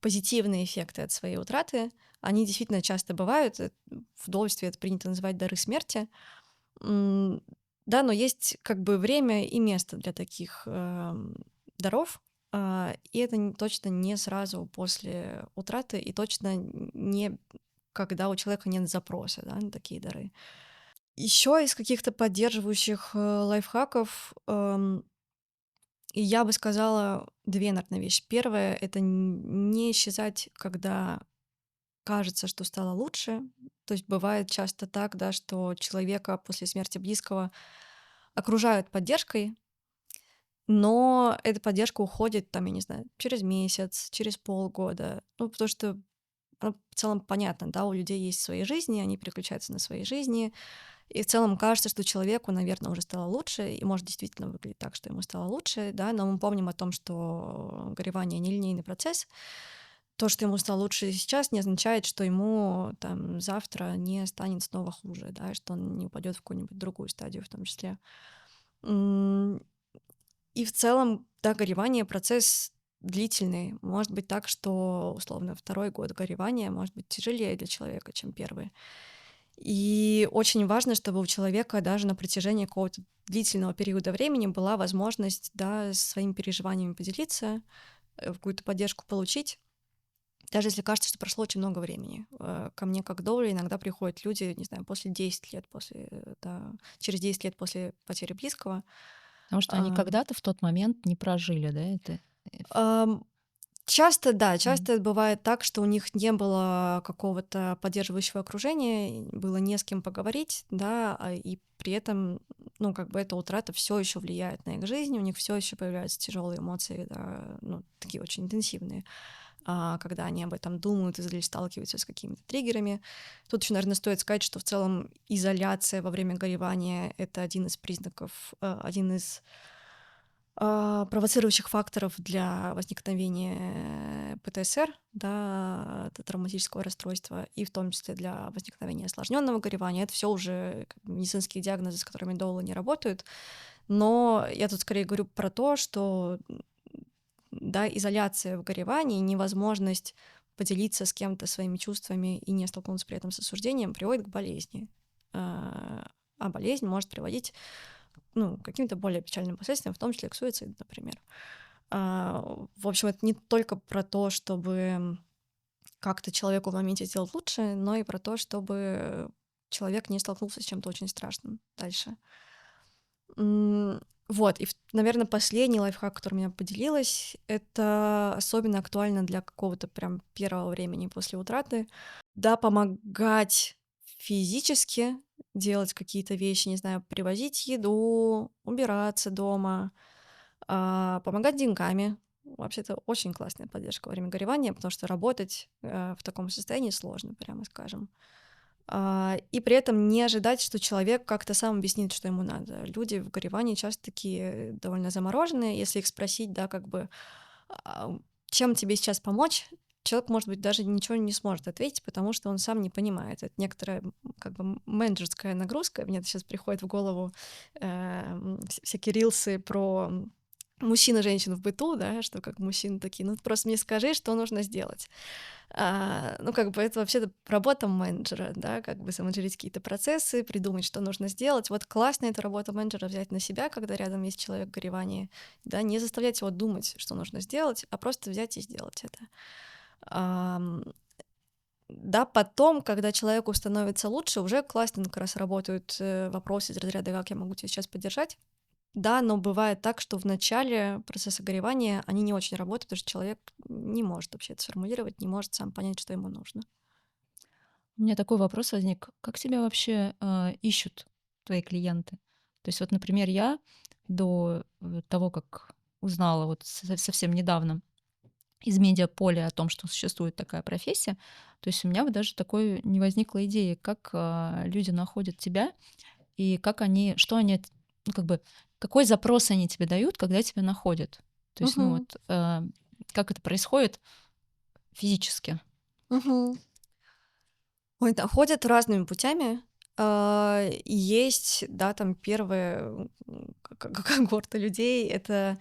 позитивные эффекты от своей утраты. Они действительно часто бывают. В довольстве это принято называть дары смерти. М, да, но есть как бы время и место для таких, даров, и это точно не сразу после утраты, и точно не когда у человека нет запроса, да, на такие дары. Еще из каких-то поддерживающих, лайфхаков, и я бы сказала 2, наверно, вещи. Первое — это не исчезать, когда кажется, что стало лучше. То есть бывает часто так, да, что человека после смерти близкого окружают поддержкой, но эта поддержка уходит, там, я не знаю, через месяц, через полгода. Ну, потому что, в целом понятно, да, у людей есть свои жизни, они переключаются на свои жизни, и в целом кажется, что человеку, наверное, уже стало лучше, и может действительно выглядеть так, что ему стало лучше, да, но мы помним о том, что горевание — нелинейный процесс. То, что ему стало лучше сейчас, не означает, что ему там завтра не станет снова хуже, да, что он не упадет в какую-нибудь другую стадию в том числе. М, И в целом, да, горевание — процесс длительный. Может быть так, что, условно, второй год горевания может быть тяжелее для человека, чем первый. И очень важно, чтобы у человека даже на протяжении какого-то длительного периода времени была возможность, да, своими переживаниями поделиться, какую-то поддержку получить, даже если кажется, что прошло очень много времени. Ко мне как доулер иногда приходят люди, не знаю, после 10 лет, да, через 10 лет после потери близкого. Потому что они А, когда-то в тот момент не прожили, да, это? ам, Часто, да, Мгм. часто бывает так, что у них не было какого-то поддерживающего окружения, и было не с кем поговорить, да, и при этом, ну, как бы эта утрата все еще влияет на их жизнь, у них все еще появляются тяжелые эмоции, да, ну, такие очень интенсивные, когда они об этом думают или сталкиваются с какими-то триггерами. Тут еще, наверное, стоит сказать, что в целом изоляция во время горевания — это один из признаков, один из провоцирующих факторов для возникновения ПТСР, да, травматического расстройства, и в том числе для возникновения осложненного горевания. Это все уже как бы медицинские диагнозы, с которыми доулы не работают. Но я тут скорее говорю про то, что да, изоляция в горевании, невозможность поделиться с кем-то своими чувствами и не столкнуться при этом с осуждением приводит к болезни. А болезнь может приводить, ну, к каким-то более печальным последствиям, в том числе к суициду, например. В общем, это не только про то, чтобы как-то человеку в моменте сделать лучше, но и про то, чтобы человек не столкнулся с чем-то очень страшным дальше. М, Вот, и, наверное, последний лайфхак, которым я поделилась, это особенно актуально для какого-то прям первого времени после утраты. Да, помогать физически делать какие-то вещи, не знаю, привозить еду, убираться дома, помогать деньгами. Вообще-то очень классная поддержка во время горевания, потому что работать в таком состоянии сложно, прямо скажем. И при этом не ожидать, что человек как-то сам объяснит, что ему надо. Люди в горевании часто такие довольно замороженные. Если их спросить, да, как бы, а, чем тебе сейчас помочь, человек, может быть, даже ничего не сможет ответить, потому что он сам не понимает. Это некоторая как бы менеджерская нагрузка. Мне сейчас приходит в голову всякие рилсы про мужчин и женщин в быту, да, что как мужчины такие, ну просто мне скажи, что нужно сделать. Ну, как бы это вообще-то работа менеджера, да, как бы заменеджерить какие-то процессы, придумать, что нужно сделать. Вот классно это работа менеджера взять на себя, когда рядом есть человек в горевании, да, не заставлять его думать, что нужно сделать, а просто взять и сделать это. Ам, Да, потом, когда человеку становится лучше, уже классно как раз работают вопросы из разряда «как я могу тебя сейчас поддержать?». Да, но бывает так, что в начале процесса горевания они не очень работают, потому что человек не может вообще это сформулировать, не может сам понять, что ему нужно. У меня такой вопрос возник. Как тебя вообще ищут твои клиенты? То есть вот, например, я до того, как узнала вот совсем недавно из медиаполя о том, что существует такая профессия, то есть у меня вот даже такой не возникло идеи, как люди находят тебя и как они, что они, ну, как бы, какой запрос они тебе дают, когда тебя находят. То есть, ну Мгм. вот, как это происходит физически. Мгм. Ой, да, ходят разными путями. Есть, да, там первые когорта людей, это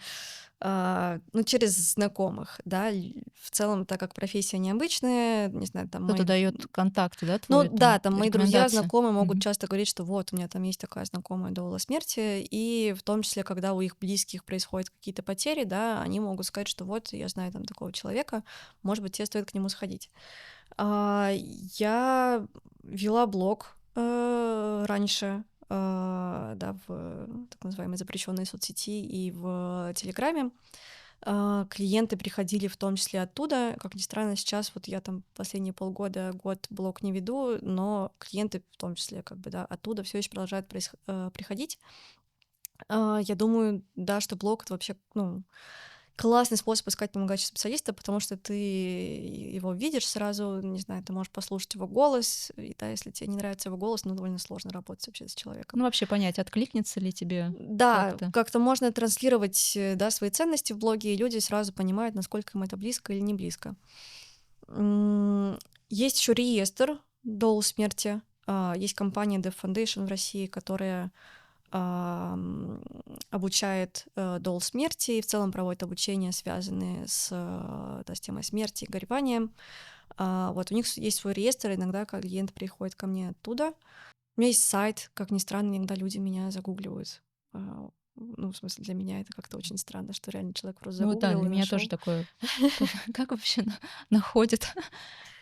ну, через знакомых, да, в целом, так как профессия необычная, не знаю, там Кто-то мои дает контакты, да, ну твой, да, там, там мои друзья, рекомендации? знакомые могут Мгм. часто говорить, что вот у меня там есть такая знакомая доула смерти, и в том числе, когда у их близких происходят какие-то потери, да, они могут сказать, что вот я знаю там такого человека, может быть, тебе стоит к нему сходить. Я вела блог раньше, да, в так называемой запрещенной соцсети и в Телеграме. Клиенты приходили в том числе оттуда. Как ни странно, сейчас вот я там последние полгода, год блог не веду, но клиенты в том числе как бы, да, оттуда все еще продолжают приходить. Я думаю, да, что блог — это вообще, ну, классный способ искать помогающего специалиста, потому что ты его видишь сразу, не знаю, ты можешь послушать его голос, и да, если тебе не нравится его голос, ну, довольно сложно работать вообще с человеком. Ну, вообще понять, откликнется ли тебе Да, как-то. как-то можно транслировать, да, свои ценности в блоге, и люди сразу понимают, насколько им это близко или не близко. М, Есть еще реестр доул смерти. Есть компания Death Foundation в России, которая ам, обучает доул смерти и в целом проводит обучения, связанные с, да, с темой смерти и гореванием. Вот у них есть свой реестр, иногда клиент приходит ко мне оттуда. У меня есть сайт, как ни странно, иногда люди меня загугливают. Ну, в смысле, для меня это как-то очень странно, что реально человек просто Ну вот да, загуглил для и меня тоже нашел. такое, как вообще находят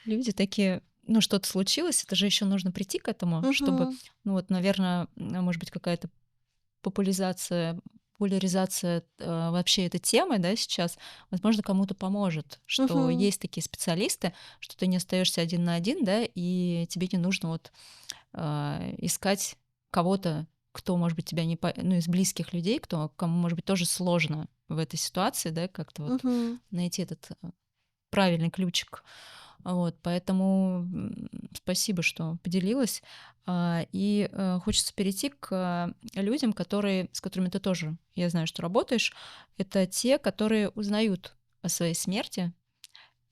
люди такие, ну, что-то случилось, это же еще нужно прийти к этому, чтобы, Мгм. ну вот, наверное, может быть, какая-то популяризация популяризация вообще этой темы, да, сейчас, возможно, кому-то поможет, что Мгм. есть такие специалисты, что ты не остаешься один на один, да, и тебе не нужно вот искать кого-то, кто, может быть, тебя не ну, из близких людей, кому, может быть, тоже сложно в этой ситуации, да, как-то вот Мгм. найти этот правильный ключик. Вот, поэтому спасибо, что поделилась. И хочется перейти к людям, с которыми ты тоже, я знаю, что работаешь. Это те, которые узнают о своей смерти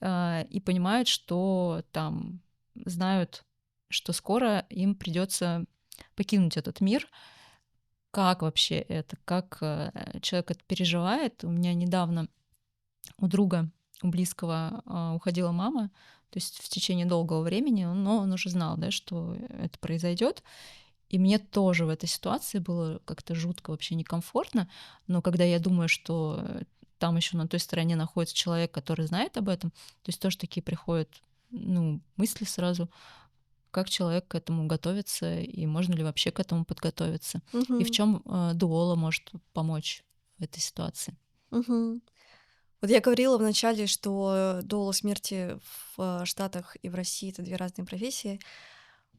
и понимают, что там знают, что скоро им придется покинуть этот мир. Как вообще это? Как человек это переживает? У меня недавно у друга, у близкого уходила мама, то есть в течение долгого времени, но он уже знал, да, что это произойдет. И мне тоже в этой ситуации было как-то жутко вообще некомфортно. Но когда я думаю, что там еще на той стороне находится человек, который знает об этом, то есть тоже такие приходят, ну, мысли сразу, как человек к этому готовится и можно ли вообще к этому подготовиться, и в Мгм. чем дуола может помочь в этой ситуации. Мгм. Вот я говорила вначале, что дуэло смерти в Штатах и в России — это 2 разные профессии.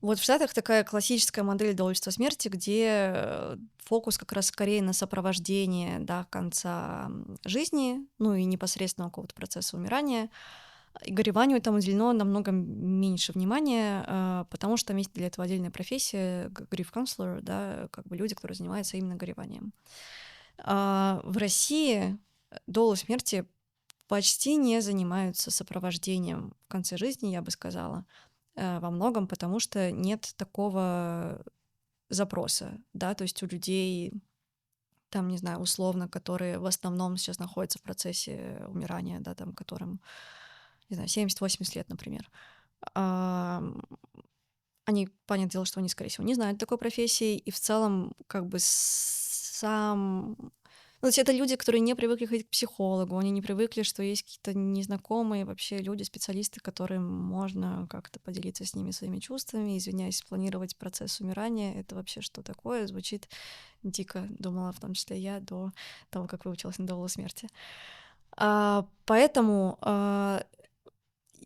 Вот в Штатах такая классическая модель довольства смерти, где фокус как раз скорее на сопровождение, да, конца жизни, ну и непосредственного какого-то процесса умирания. И гореванию там уделено намного меньше внимания, потому что там есть для этого отдельная профессия, grief counselor, да, как бы люди, которые занимаются именно гореванием. В России дуэло смерти почти не занимаются сопровождением в конце жизни, я бы сказала, во многом потому, что нет такого запроса, да, то есть у людей, там, не знаю, условно, которые в основном сейчас находятся в процессе умирания, да, там, которым, не знаю, 70-80 лет, например, ам, они, понятное дело, что они, скорее всего, не знают такой профессии, и в целом, как бы, сам ну, то есть это люди, которые не привыкли ходить к психологу, они не привыкли, что есть какие-то незнакомые вообще люди, специалисты, которым можно как-то поделиться с ними своими чувствами, извиняюсь, спланировать процесс умирания. Это вообще что такое? Звучит дико, думала в том числе я до того, как выучилась на дуэлу смерти. Поэтому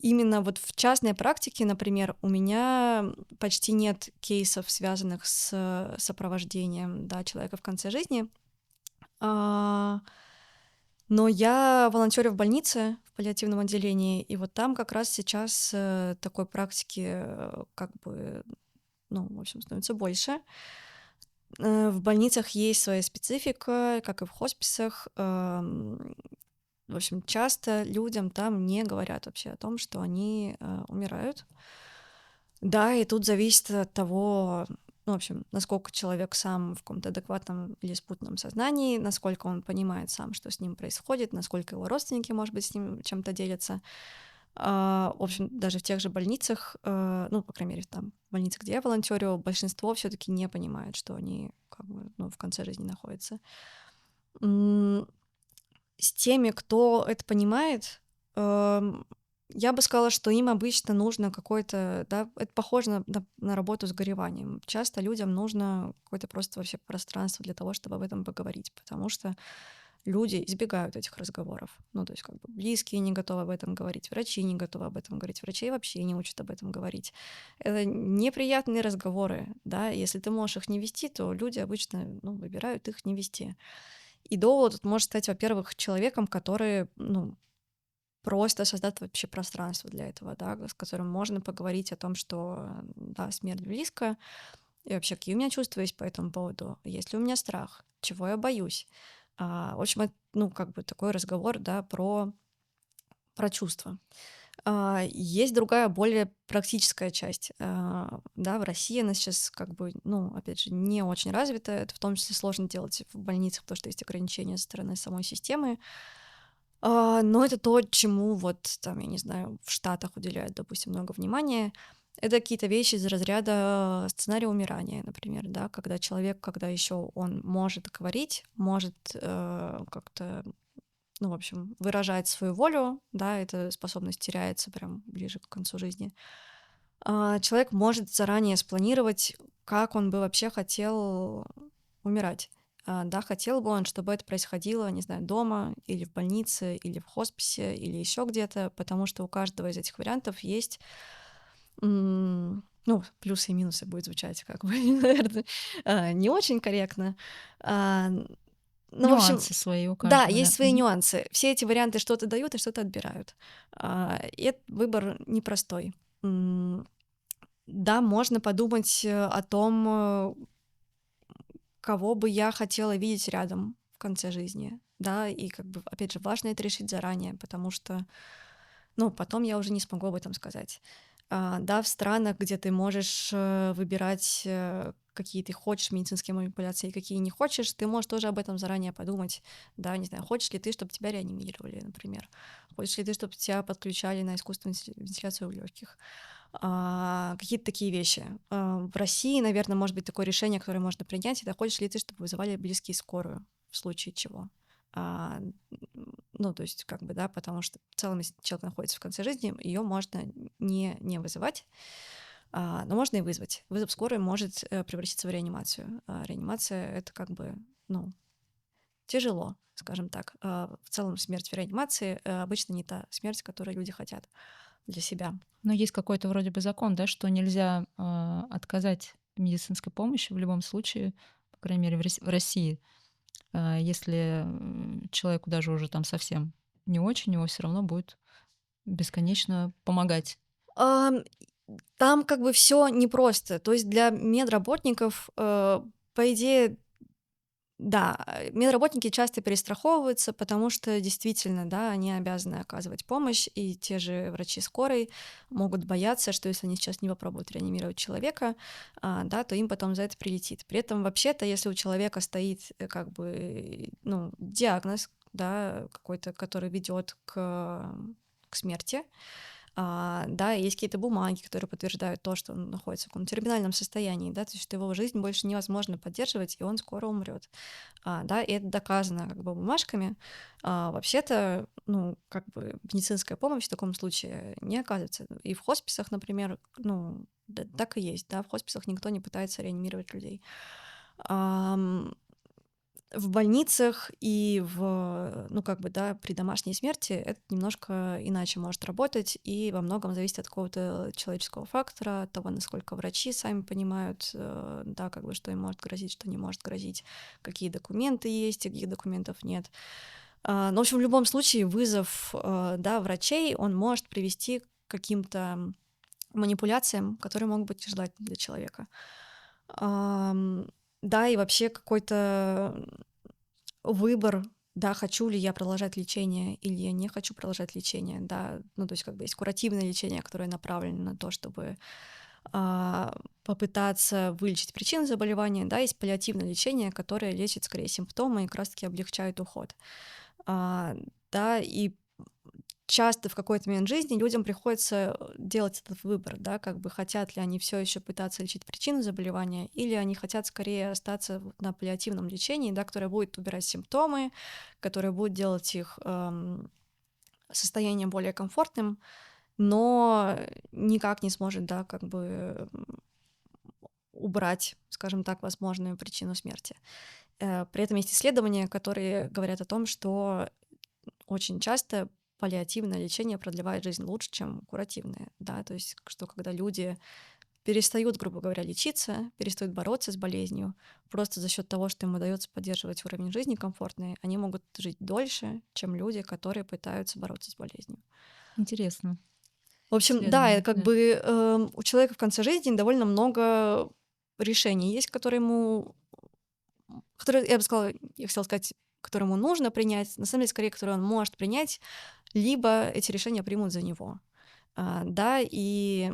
именно вот в частной практике, например, у меня почти нет кейсов, связанных с сопровождением, да, человека в конце жизни. А, Но я волонтёрю в больнице, в паллиативном отделении, и вот там как раз сейчас такой практики как бы, ну, в общем, становится больше. В больницах есть своя специфика, как и в хосписах. В общем, часто людям там не говорят вообще о том, что они умирают. Да, и тут зависит от того, ну, в общем, насколько человек сам в каком-то адекватном или спутанном сознании, насколько он понимает сам, что с ним происходит, насколько его родственники, может быть, с ним чем-то делятся. В общем, даже в тех же больницах, ну, по крайней мере, там, в больнице, где я волонтёрю, большинство все таки не понимает, что они как бы, ну, в конце жизни находятся. М, с теми, кто это понимает, эм, я бы сказала, что им обычно нужно какой-то, да, это похоже на работу с гореванием. Часто людям нужно какое-то просто вообще пространство для того, чтобы об этом поговорить, потому что люди избегают этих разговоров. Ну, то есть как бы близкие не готовы об этом говорить, врачи не готовы об этом говорить, врачей вообще не учат об этом говорить. Это неприятные разговоры, да, если ты можешь их не вести, то люди обычно, ну, выбирают их не вести. И довод тут может стать, во-первых, человеком, который, ну, просто создать вообще пространство для этого, да, с которым можно поговорить о том, что, да, смерть близко, и вообще, какие у меня чувства есть по этому поводу, есть ли у меня страх, чего я боюсь. В общем, это, ну, как бы такой разговор, да, про чувства. Есть другая, более практическая часть. Да, в России она сейчас как бы, ну, опять же, не очень развита. Это в том числе сложно делать в больницах, потому что есть ограничения со стороны самой системы. Но это то, чему вот там, я не знаю, в Штатах уделяют, допустим, много внимания. Это какие-то вещи из разряда сценария умирания, например, да, когда человек, когда еще он может говорить, может как-то, ну, в общем, выражать свою волю, да, эта способность теряется прям ближе к концу жизни. Человек может заранее спланировать, как он бы вообще хотел умирать. Да, хотел бы он, чтобы это происходило, не знаю, дома или в больнице, или в хосписе, или еще где-то, потому что у каждого из этих вариантов есть, ну, плюсы и минусы будет звучать как бы, наверное, не очень корректно. А, ну, в общем, Нюансы свои у да, каждого, есть да. свои нюансы. Все эти варианты что-то дают и что-то отбирают. И этот выбор непростой. Да, можно подумать о том, кого бы я хотела видеть рядом в конце жизни, да, и как бы, опять же, важно это решить заранее, потому что, ну, потом я уже не смогу об этом сказать. Да, в странах, где ты можешь выбирать, какие ты хочешь медицинские манипуляции, какие не хочешь, ты можешь тоже об этом заранее подумать, да, не знаю, хочешь ли ты, чтобы тебя реанимировали, например, хочешь ли ты, чтобы тебя подключали на искусственную вентиляцию легких, какие-то такие вещи. В России, наверное, может быть такое решение, которое можно принять, это хочешь ли ты, чтобы вызывали близкие скорую в случае чего. А, ну, то есть, как бы, да, потому что в целом, если человек находится в конце жизни, ее можно не вызывать. Но можно и вызвать. Вызов скорой может превратиться в реанимацию. Реанимация — это как бы, ну, тяжело, скажем так. В целом смерть в реанимации обычно не та смерть, которую люди хотят для себя. Но есть какой-то вроде бы закон, да, что нельзя отказать медицинской помощи в любом случае, по крайней мере, в России. Если человеку даже уже там совсем не очень, его все равно будет бесконечно помогать. Ам, Там как бы все непросто. То есть для медработников, по идее, да, медработники часто перестраховываются, потому что действительно, да, они обязаны оказывать помощь, и те же врачи скорой могут бояться, что если они сейчас не попробуют реанимировать человека, да, то им потом за это прилетит. При этом вообще-то, если у человека стоит как бы, ну, диагноз, да, какой-то, который ведет к смерти, да, есть какие-то бумаги, которые подтверждают то, что он находится в каком-то терминальном состоянии, да, то есть что его жизнь больше невозможно поддерживать, и он скоро умрет, да, и это доказано как бы бумажками. Вообще-то, ну, как бы медицинская помощь в таком случае не оказывается. И в хосписах, например, ну, так и есть, да, в хосписах никто не пытается реанимировать людей. В больницах и ну, как бы, да, при домашней смерти это немножко иначе может работать, и во многом зависит от какого-то человеческого фактора, от того, насколько врачи сами понимают, да, как бы, что им может грозить, что не может грозить, какие документы есть, и каких документов нет. Ну, в общем, в любом случае вызов, да, врачей, он может привести к каким-то манипуляциям, которые могут быть желательны для человека. Да, и вообще какой-то выбор, да, хочу ли я продолжать лечение или я не хочу продолжать лечение, да, ну, то есть как бы есть куративное лечение, которое направлено на то, чтобы попытаться вылечить причины заболевания, да, есть паллиативное лечение, которое лечит скорее симптомы и как раз-таки облегчает уход. А, да, и часто в какой-то момент жизни людям приходится делать этот выбор, да, как бы хотят ли они все еще пытаться лечить причину заболевания, или они хотят скорее остаться на паллиативном лечении, да, которое будет убирать симптомы, которое будет делать их состояние более комфортным, но никак не сможет, да, как бы убрать, скажем так, возможную причину смерти. При этом есть исследования, которые говорят о том, что очень часто паллиативное лечение продлевает жизнь лучше, чем куративное, да, то есть что когда люди перестают, грубо говоря, лечиться, перестают бороться с болезнью, просто за счет того, что им удается поддерживать уровень жизни комфортный, они могут жить дольше, чем люди, которые пытаются бороться с болезнью. Интересно. В общем, да, Исследование, как да. бы у человека в конце жизни довольно много решений есть, которые, я бы сказала, я хотела сказать, которые ему нужно принять, на самом деле, скорее, которые он может принять, либо эти решения примут за него. Да, и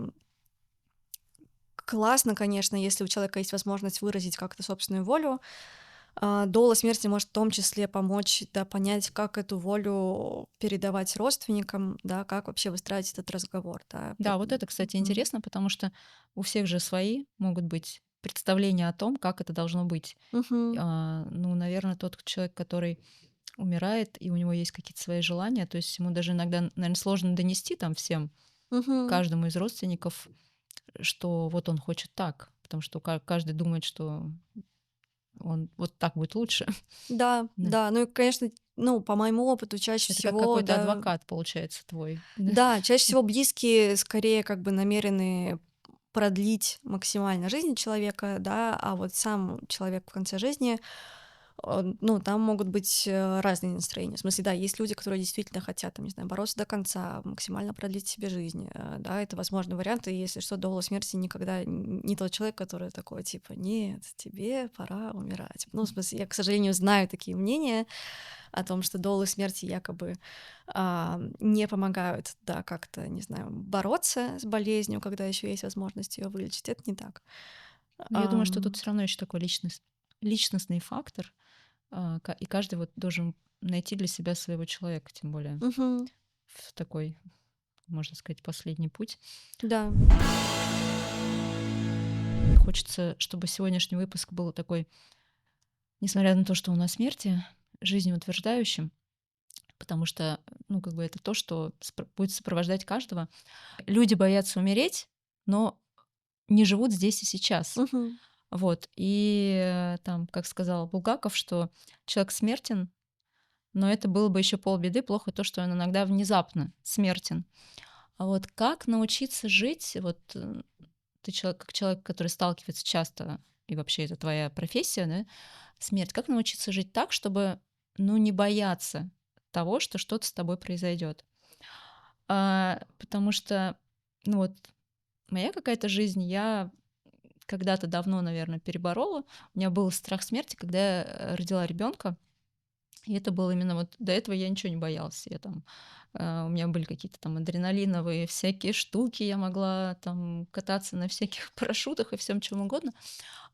классно, конечно, если у человека есть возможность выразить как-то собственную волю. Доула смерти может в том числе помочь, да, понять, как эту волю передавать родственникам, да, как вообще выстраивать этот разговор, да. Да, вот это, кстати, Мгм. интересно, потому что у всех же свои могут быть представления о том, как это должно быть. Мгм. Ну, наверное, тот человек, который умирает, и у него есть какие-то свои желания, то есть ему даже иногда, наверное, сложно донести там всем, Мгм. каждому из родственников, что вот он хочет так, потому что каждый думает, что он вот так будет лучше. Да, Да. да. Ну и, конечно, ну, по моему опыту, чаще Это как всего, какой-то да, адвокат получается твой. Да. да, чаще всего близкие скорее как бы намерены продлить максимально жизнь человека, да, а вот сам человек в конце жизни, ну, там могут быть разные настроения. В смысле, да, есть люди, которые действительно хотят, там, не знаю, бороться до конца, максимально продлить себе жизнь, да, это возможный вариант, и если что, до смерти никогда не тот человек, который такой, типа, нет, тебе пора умирать. Ну, в смысле, я, к сожалению, знаю такие мнения о том, что долы смерти якобы не помогают, да, как-то, не знаю, бороться с болезнью, когда еще есть возможность ее вылечить. Это не так. Но я думаю, что тут Ам, все равно еще такой личностный фактор, и каждый вот должен найти для себя своего человека, тем более мгм. в такой, можно сказать, последний путь. Да. Хочется, чтобы сегодняшний выпуск был такой, несмотря на то, что он о смерти, жизнеутверждающим, потому что, ну, как бы это то, что будет сопровождать каждого. Люди боятся умереть, но не живут здесь и сейчас. Мгм. Вот. И там, как сказал Булгаков, что человек смертен, но это было бы еще полбеды. Плохо то, что он иногда внезапно смертен. А вот как научиться жить, вот ты человек, как человек, который сталкивается часто, и вообще это твоя профессия, да, смерть, как научиться жить так, чтобы, ну, не бояться того, что что-то с тобой произойдет? Потому что, ну вот, моя какая-то жизнь, я когда-то давно, наверное, переборола. У меня был страх смерти, когда я родила ребенка. И это было именно вот до этого я ничего не боялась. Я там, у меня были какие-то там адреналиновые всякие штуки, я могла там кататься на всяких парашютах и всем чем угодно.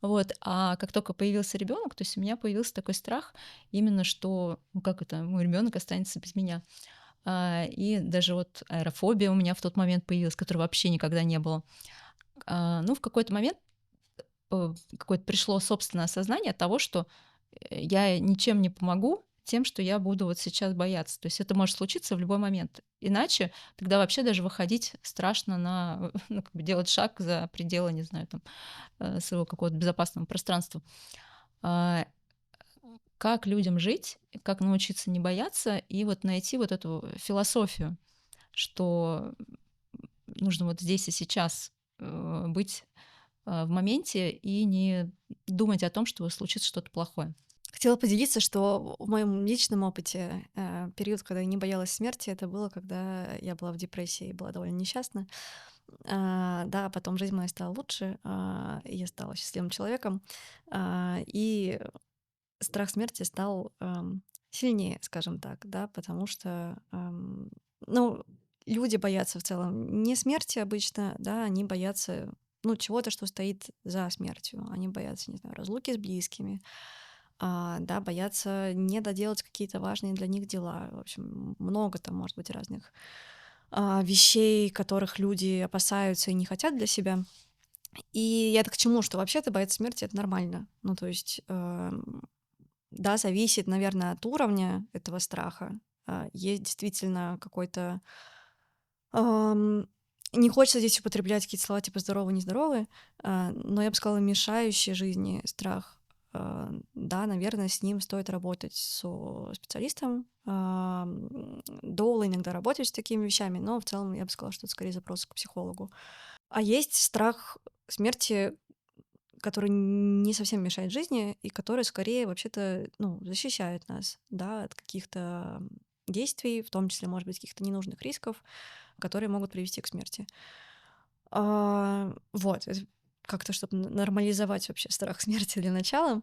Вот. А как только появился ребенок, то есть у меня появился такой страх именно, что, ну как это, мой ребенок останется без меня. И даже вот аэрофобия у меня в тот момент появилась, которой вообще никогда не было. Ну, в какой-то момент какое-то пришло собственное осознание того, что я ничем не помогу тем, что я буду вот сейчас бояться. То есть это может случиться в любой момент. Иначе тогда вообще даже выходить страшно на, ну, как бы делать шаг за пределы, не знаю, там, своего какого-то безопасного пространства. А, Как людям жить, как научиться не бояться и вот найти вот эту философию, что нужно вот здесь и сейчас быть в моменте и не думать о том, что случится что-то плохое. Хотела поделиться, что в моем личном опыте период, когда я не боялась смерти, это было, когда я была в депрессии и была довольно несчастна. Да, потом жизнь моя стала лучше, и я стала счастливым человеком. И страх смерти стал сильнее, скажем так, да, потому что, ну, люди боятся в целом не смерти обычно, да, они боятся, ну, чего-то, что стоит за смертью. Они боятся, не знаю, разлуки с близкими, да, боятся не доделать какие-то важные для них дела. В общем, много там может быть разных вещей, которых люди опасаются и не хотят для себя. И я так к чему, что вообще-то бояться смерти это нормально. Ну, то есть, да, зависит, наверное, от уровня этого страха. Есть действительно какой-то... ам, не хочется здесь употреблять какие-то слова типа здоровый, нездоровый, но я бы сказала, мешающий жизни страх. Да, наверное, с ним стоит работать со специалистом. Доулы иногда работают с такими вещами, но в целом я бы сказала, что это скорее запрос к психологу. А есть страх смерти, который не совсем мешает жизни и который скорее вообще-то, ну, защищает нас, да, от каких-то действий, в том числе, может быть, каких-то ненужных рисков, которые могут привести к смерти. Вот, это как-то, чтобы нормализовать вообще страх смерти для начала.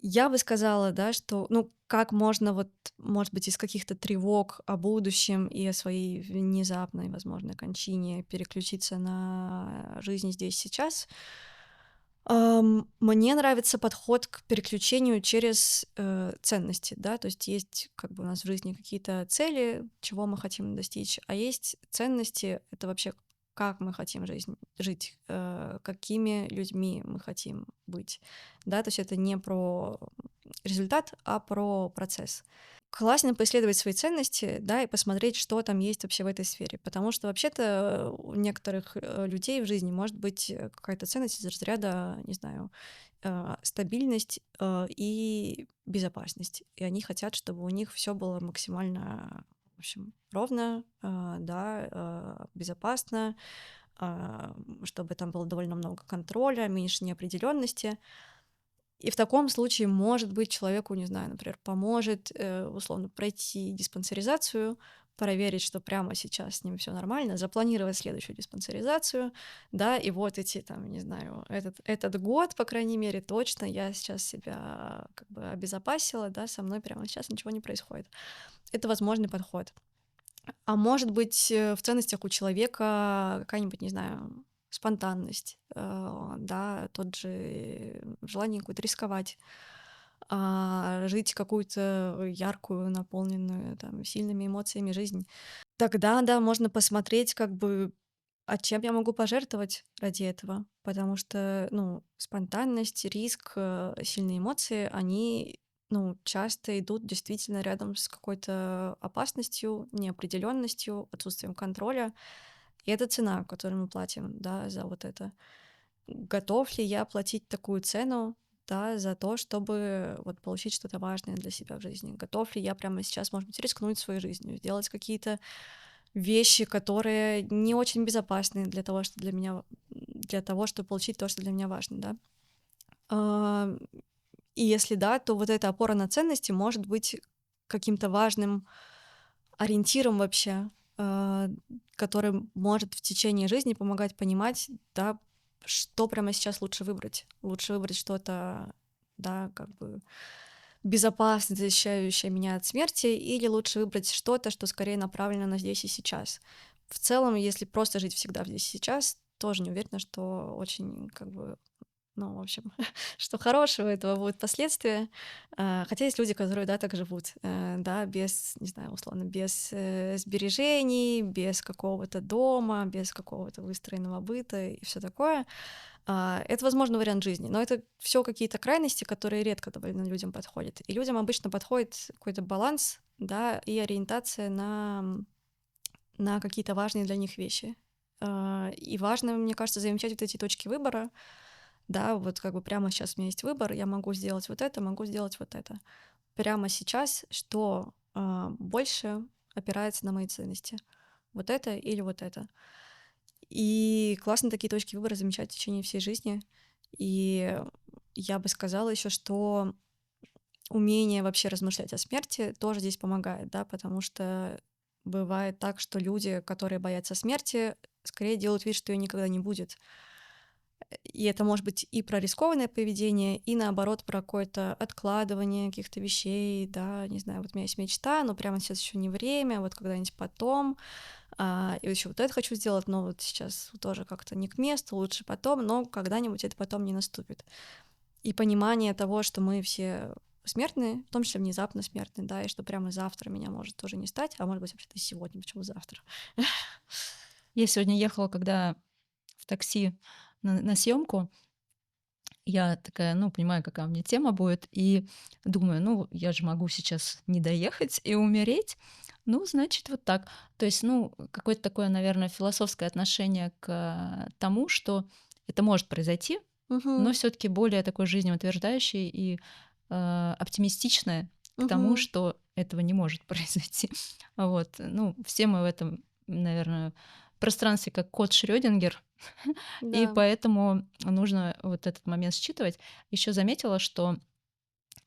Я бы сказала, да, что, ну, как можно вот, может быть, из каких-то тревог о будущем и о своей внезапной, возможно, кончине переключиться на жизнь здесь сейчас. Мне нравится подход к переключению через ценности, да, то есть как бы у нас в жизни какие-то цели, чего мы хотим достичь, а есть ценности, это вообще как мы хотим жить, какими людьми мы хотим быть, да, то есть это не про результат, а про процесс. Классно поисследовать свои ценности, да, и посмотреть, что там есть вообще в этой сфере. Потому что вообще-то у некоторых людей в жизни может быть какая-то ценность из разряда, не знаю, стабильность и безопасность. И они хотят, чтобы у них все было максимально, в общем, ровно, да, безопасно, чтобы там было довольно много контроля, меньше неопределенности. И в таком случае, может быть, человеку, не знаю, например, поможет условно пройти диспансеризацию, проверить, что прямо сейчас с ним все нормально, запланировать следующую диспансеризацию, да, и вот эти там, не знаю, этот год, по крайней мере, точно я сейчас себя как бы обезопасила, да, со мной прямо сейчас ничего не происходит. Это возможный подход. А может быть, в ценностях у человека какая-нибудь, не знаю, спонтанность, да, тот же желание какое-то рисковать, жить какую-то яркую, наполненную там сильными эмоциями жизнь. Тогда, да, можно посмотреть, как бы, а чем я могу пожертвовать ради этого, потому что, ну, спонтанность, риск, сильные эмоции, они, ну, часто идут действительно рядом с какой-то опасностью, неопределенностью, отсутствием контроля, и это цена, которую мы платим, да, за вот это. готов ли я платить такую цену, да, за то, чтобы вот получить что-то важное для себя в жизни. Готов ли я прямо сейчас, может быть, рискнуть своей жизнью, сделать какие-то вещи, которые не очень безопасны для того, что для меня, для того, чтобы получить то, что для меня важно, да. А, И если да, то вот эта опора на ценности может быть каким-то важным ориентиром вообще, а, который может в течение жизни помогать понимать, да, что прямо сейчас лучше выбрать. Лучше выбрать что-то, да, как бы безопасно защищающее меня от смерти, или лучше выбрать что-то, что скорее направлено на здесь и сейчас. В целом, если просто жить всегда здесь и сейчас, тоже не уверена, что очень как бы ну, в общем, что хорошего этого будут последствия. Хотя есть люди, которые, да, так живут, да, без, не знаю, условно, без сбережений, без какого-то дома, без какого-то выстроенного быта и все такое. Это, возможно, вариант жизни, но это все какие-то крайности, которые редко довольно людям подходят. И людям обычно подходит какой-то баланс, да, и ориентация на какие-то важные для них вещи. И важно, мне кажется, замечать вот эти точки выбора, да, вот как бы прямо сейчас у меня есть выбор, я могу сделать вот это, могу сделать вот это. Прямо сейчас, что больше опирается на мои ценности. Вот это или вот это. И классно такие точки выбора замечать в течение всей жизни. И я бы сказала еще, что умение вообще размышлять о смерти тоже здесь помогает, да, потому что бывает так, что люди, которые боятся смерти, скорее делают вид, что ее никогда не будет. И это может быть и про рискованное поведение, и наоборот про какое-то откладывание каких-то вещей, да, не знаю, вот у меня есть мечта, но прямо сейчас еще не время, вот когда-нибудь потом, и еще вот это хочу сделать, но вот сейчас тоже как-то не к месту, лучше потом, но когда-нибудь это потом не наступит. И понимание того, что мы все смертны, в том числе внезапно смертны, да, и что прямо завтра меня может тоже не стать, а может быть вообще-то и сегодня, почему завтра. Я сегодня ехала, когда в такси на съемку, я такая, ну, понимаю, какая у меня тема будет, и думаю, ну, я же могу сейчас не доехать и умереть, ну, значит, вот так. То есть, ну, какое-то такое, наверное, философское отношение к тому, что это может произойти, но Мгм. все-таки более такое жизнеутверждающее и оптимистичное к тому, Мгм. что этого не может произойти. Вот, ну, все мы в этом, наверное, пространстве как кот Шрёдингер, и Да. поэтому нужно вот этот момент считывать. Еще заметила, что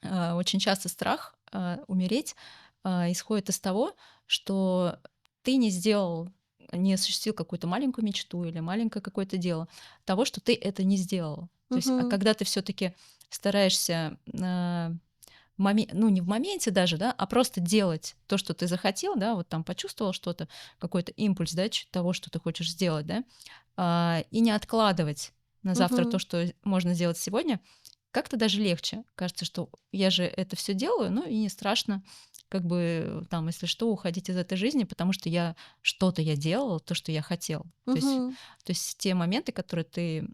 очень часто страх умереть исходит из того, что ты не сделал, не осуществил какую-то маленькую мечту или маленькое какое-то дело, того, что ты это не сделал. То есть, а Мгм. когда ты все-таки стараешься ну, не в моменте даже, да, а просто делать то, что ты захотел, да, вот там почувствовал что-то, какой-то импульс, да, того, что ты хочешь сделать, да, и не откладывать на завтра то, Мгм. что можно сделать сегодня, как-то даже легче. Кажется, что я же это все делаю, ну и не страшно, как бы там, если что, уходить из этой жизни, потому что я что-то я делала, то, что я хотел. Мгм. То есть те моменты, которые ты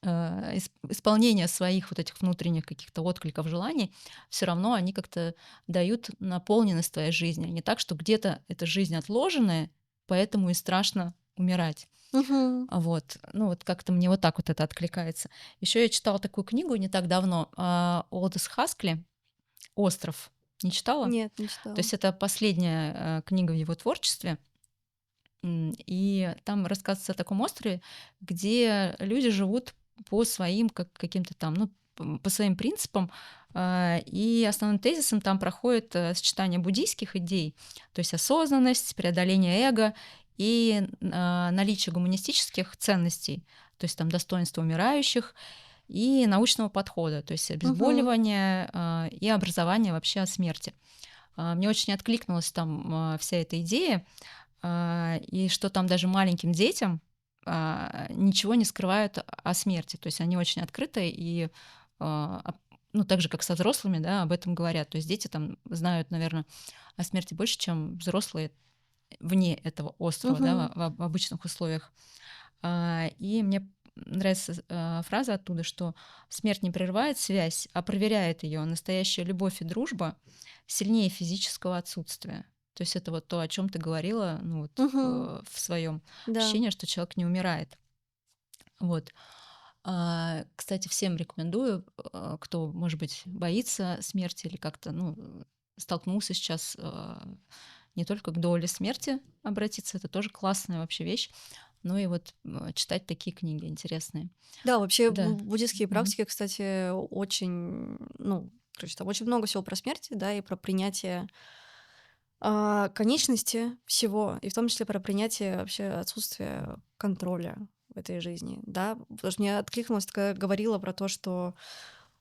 исполнение своих вот этих внутренних каких-то откликов, желаний, все равно они как-то дают наполненность твоей жизни. Не так, что где-то эта жизнь отложенная, поэтому и страшно умирать. Мгм. Вот. Ну вот как-то мне вот так вот это откликается. Еще я читала такую книгу не так давно, Олдос Хаскли «Остров». Не читала? Нет, не То читала. есть это последняя книга в его творчестве. И там рассказывается о таком острове, где люди живут по своим каким-то там, ну, по своим принципам. И основным тезисом там проходит сочетание буддийских идей, то есть осознанность, преодоление эго и наличие гуманистических ценностей, то есть там достоинство умирающих и научного подхода, то есть Мгм. обезболивание и образование вообще о смерти. Мне очень откликнулась там вся эта идея, и что там даже маленьким детям ничего не скрывают о смерти. То есть они очень открыты и, ну, так же, как со взрослыми, да, об этом говорят. То есть дети там знают, наверное, о смерти больше, чем взрослые вне этого острова, да, Мгм. в обычных условиях. И мне нравится фраза оттуда, что смерть не прерывает связь, а проверяет ее. Настоящая любовь и дружба сильнее физического отсутствия. То есть это вот то, о чем ты говорила, ну вот Мгм. в своем Да. ощущении, что человек не умирает. Вот. Кстати, всем рекомендую, кто, может быть, боится смерти или как-то, ну, столкнулся сейчас не только к доле смерти обратиться, это тоже классная вообще вещь, но и вот читать такие книги интересные. Да, вообще Да. буддистские Мгм. практики, кстати, очень, ну, короче, там очень много всего про смерть, да, и про принятие конечности всего, и в том числе про принятие вообще отсутствия контроля в этой жизни, да. Потому что мне откликнулось, ты когда говорила про то, что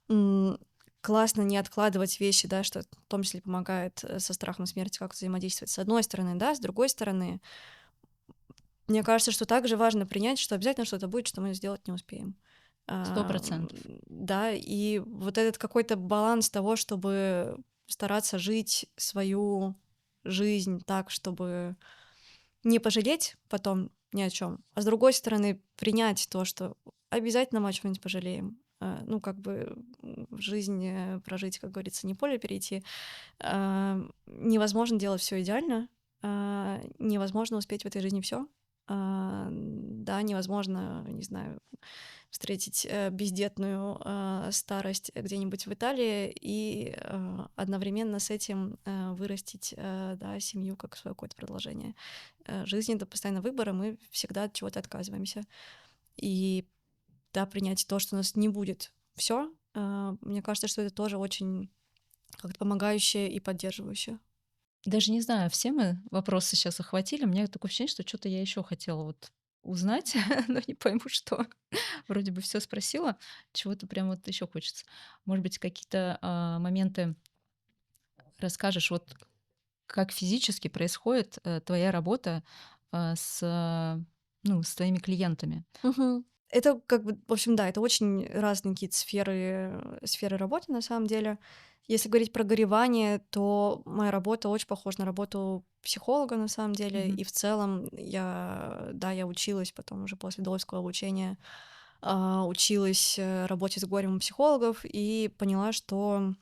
м, классно не откладывать вещи, да, что в том числе помогает со страхом смерти как взаимодействовать. С одной стороны, да, с другой стороны, мне кажется, что также важно принять, что обязательно что-то будет, что мы сделать не успеем. Сто А, процентов. Да, и вот этот какой-то баланс того, чтобы стараться жить свою жизнь так, чтобы не пожалеть потом ни о чем, а с другой стороны принять то, что обязательно мы о чем-нибудь пожалеем. Ну, как бы жизнь прожить, как говорится, не поле перейти. Невозможно делать все идеально, невозможно успеть в этой жизни все. Да, невозможно, не знаю, встретить бездетную старость где-нибудь в Италии и одновременно с этим вырастить да, семью как свое какое-то продолжение жизни. Это постоянно выбор, и мы всегда от чего-то отказываемся. И да, принять то, что у нас не будет все, мне кажется, что это тоже очень как-то помогающее и поддерживающее. Даже не знаю, все мы вопросы сейчас охватили. У меня такое ощущение, что что-то я еще хотела вот узнать, но не пойму что. Вроде бы все спросила, чего-то прям вот еще хочется. Может быть, какие-то моменты расскажешь, вот как физически происходит твоя работа ну, с твоими клиентами? Мгм. Это как бы, в общем, да, это очень разные какие-то сферы работы на самом деле. Если говорить про горевание, то моя работа очень похожа на работу психолога на самом деле. Мгм. И в целом я училась потом уже после долгого обучения, училась работе с горем у психологов и поняла, что,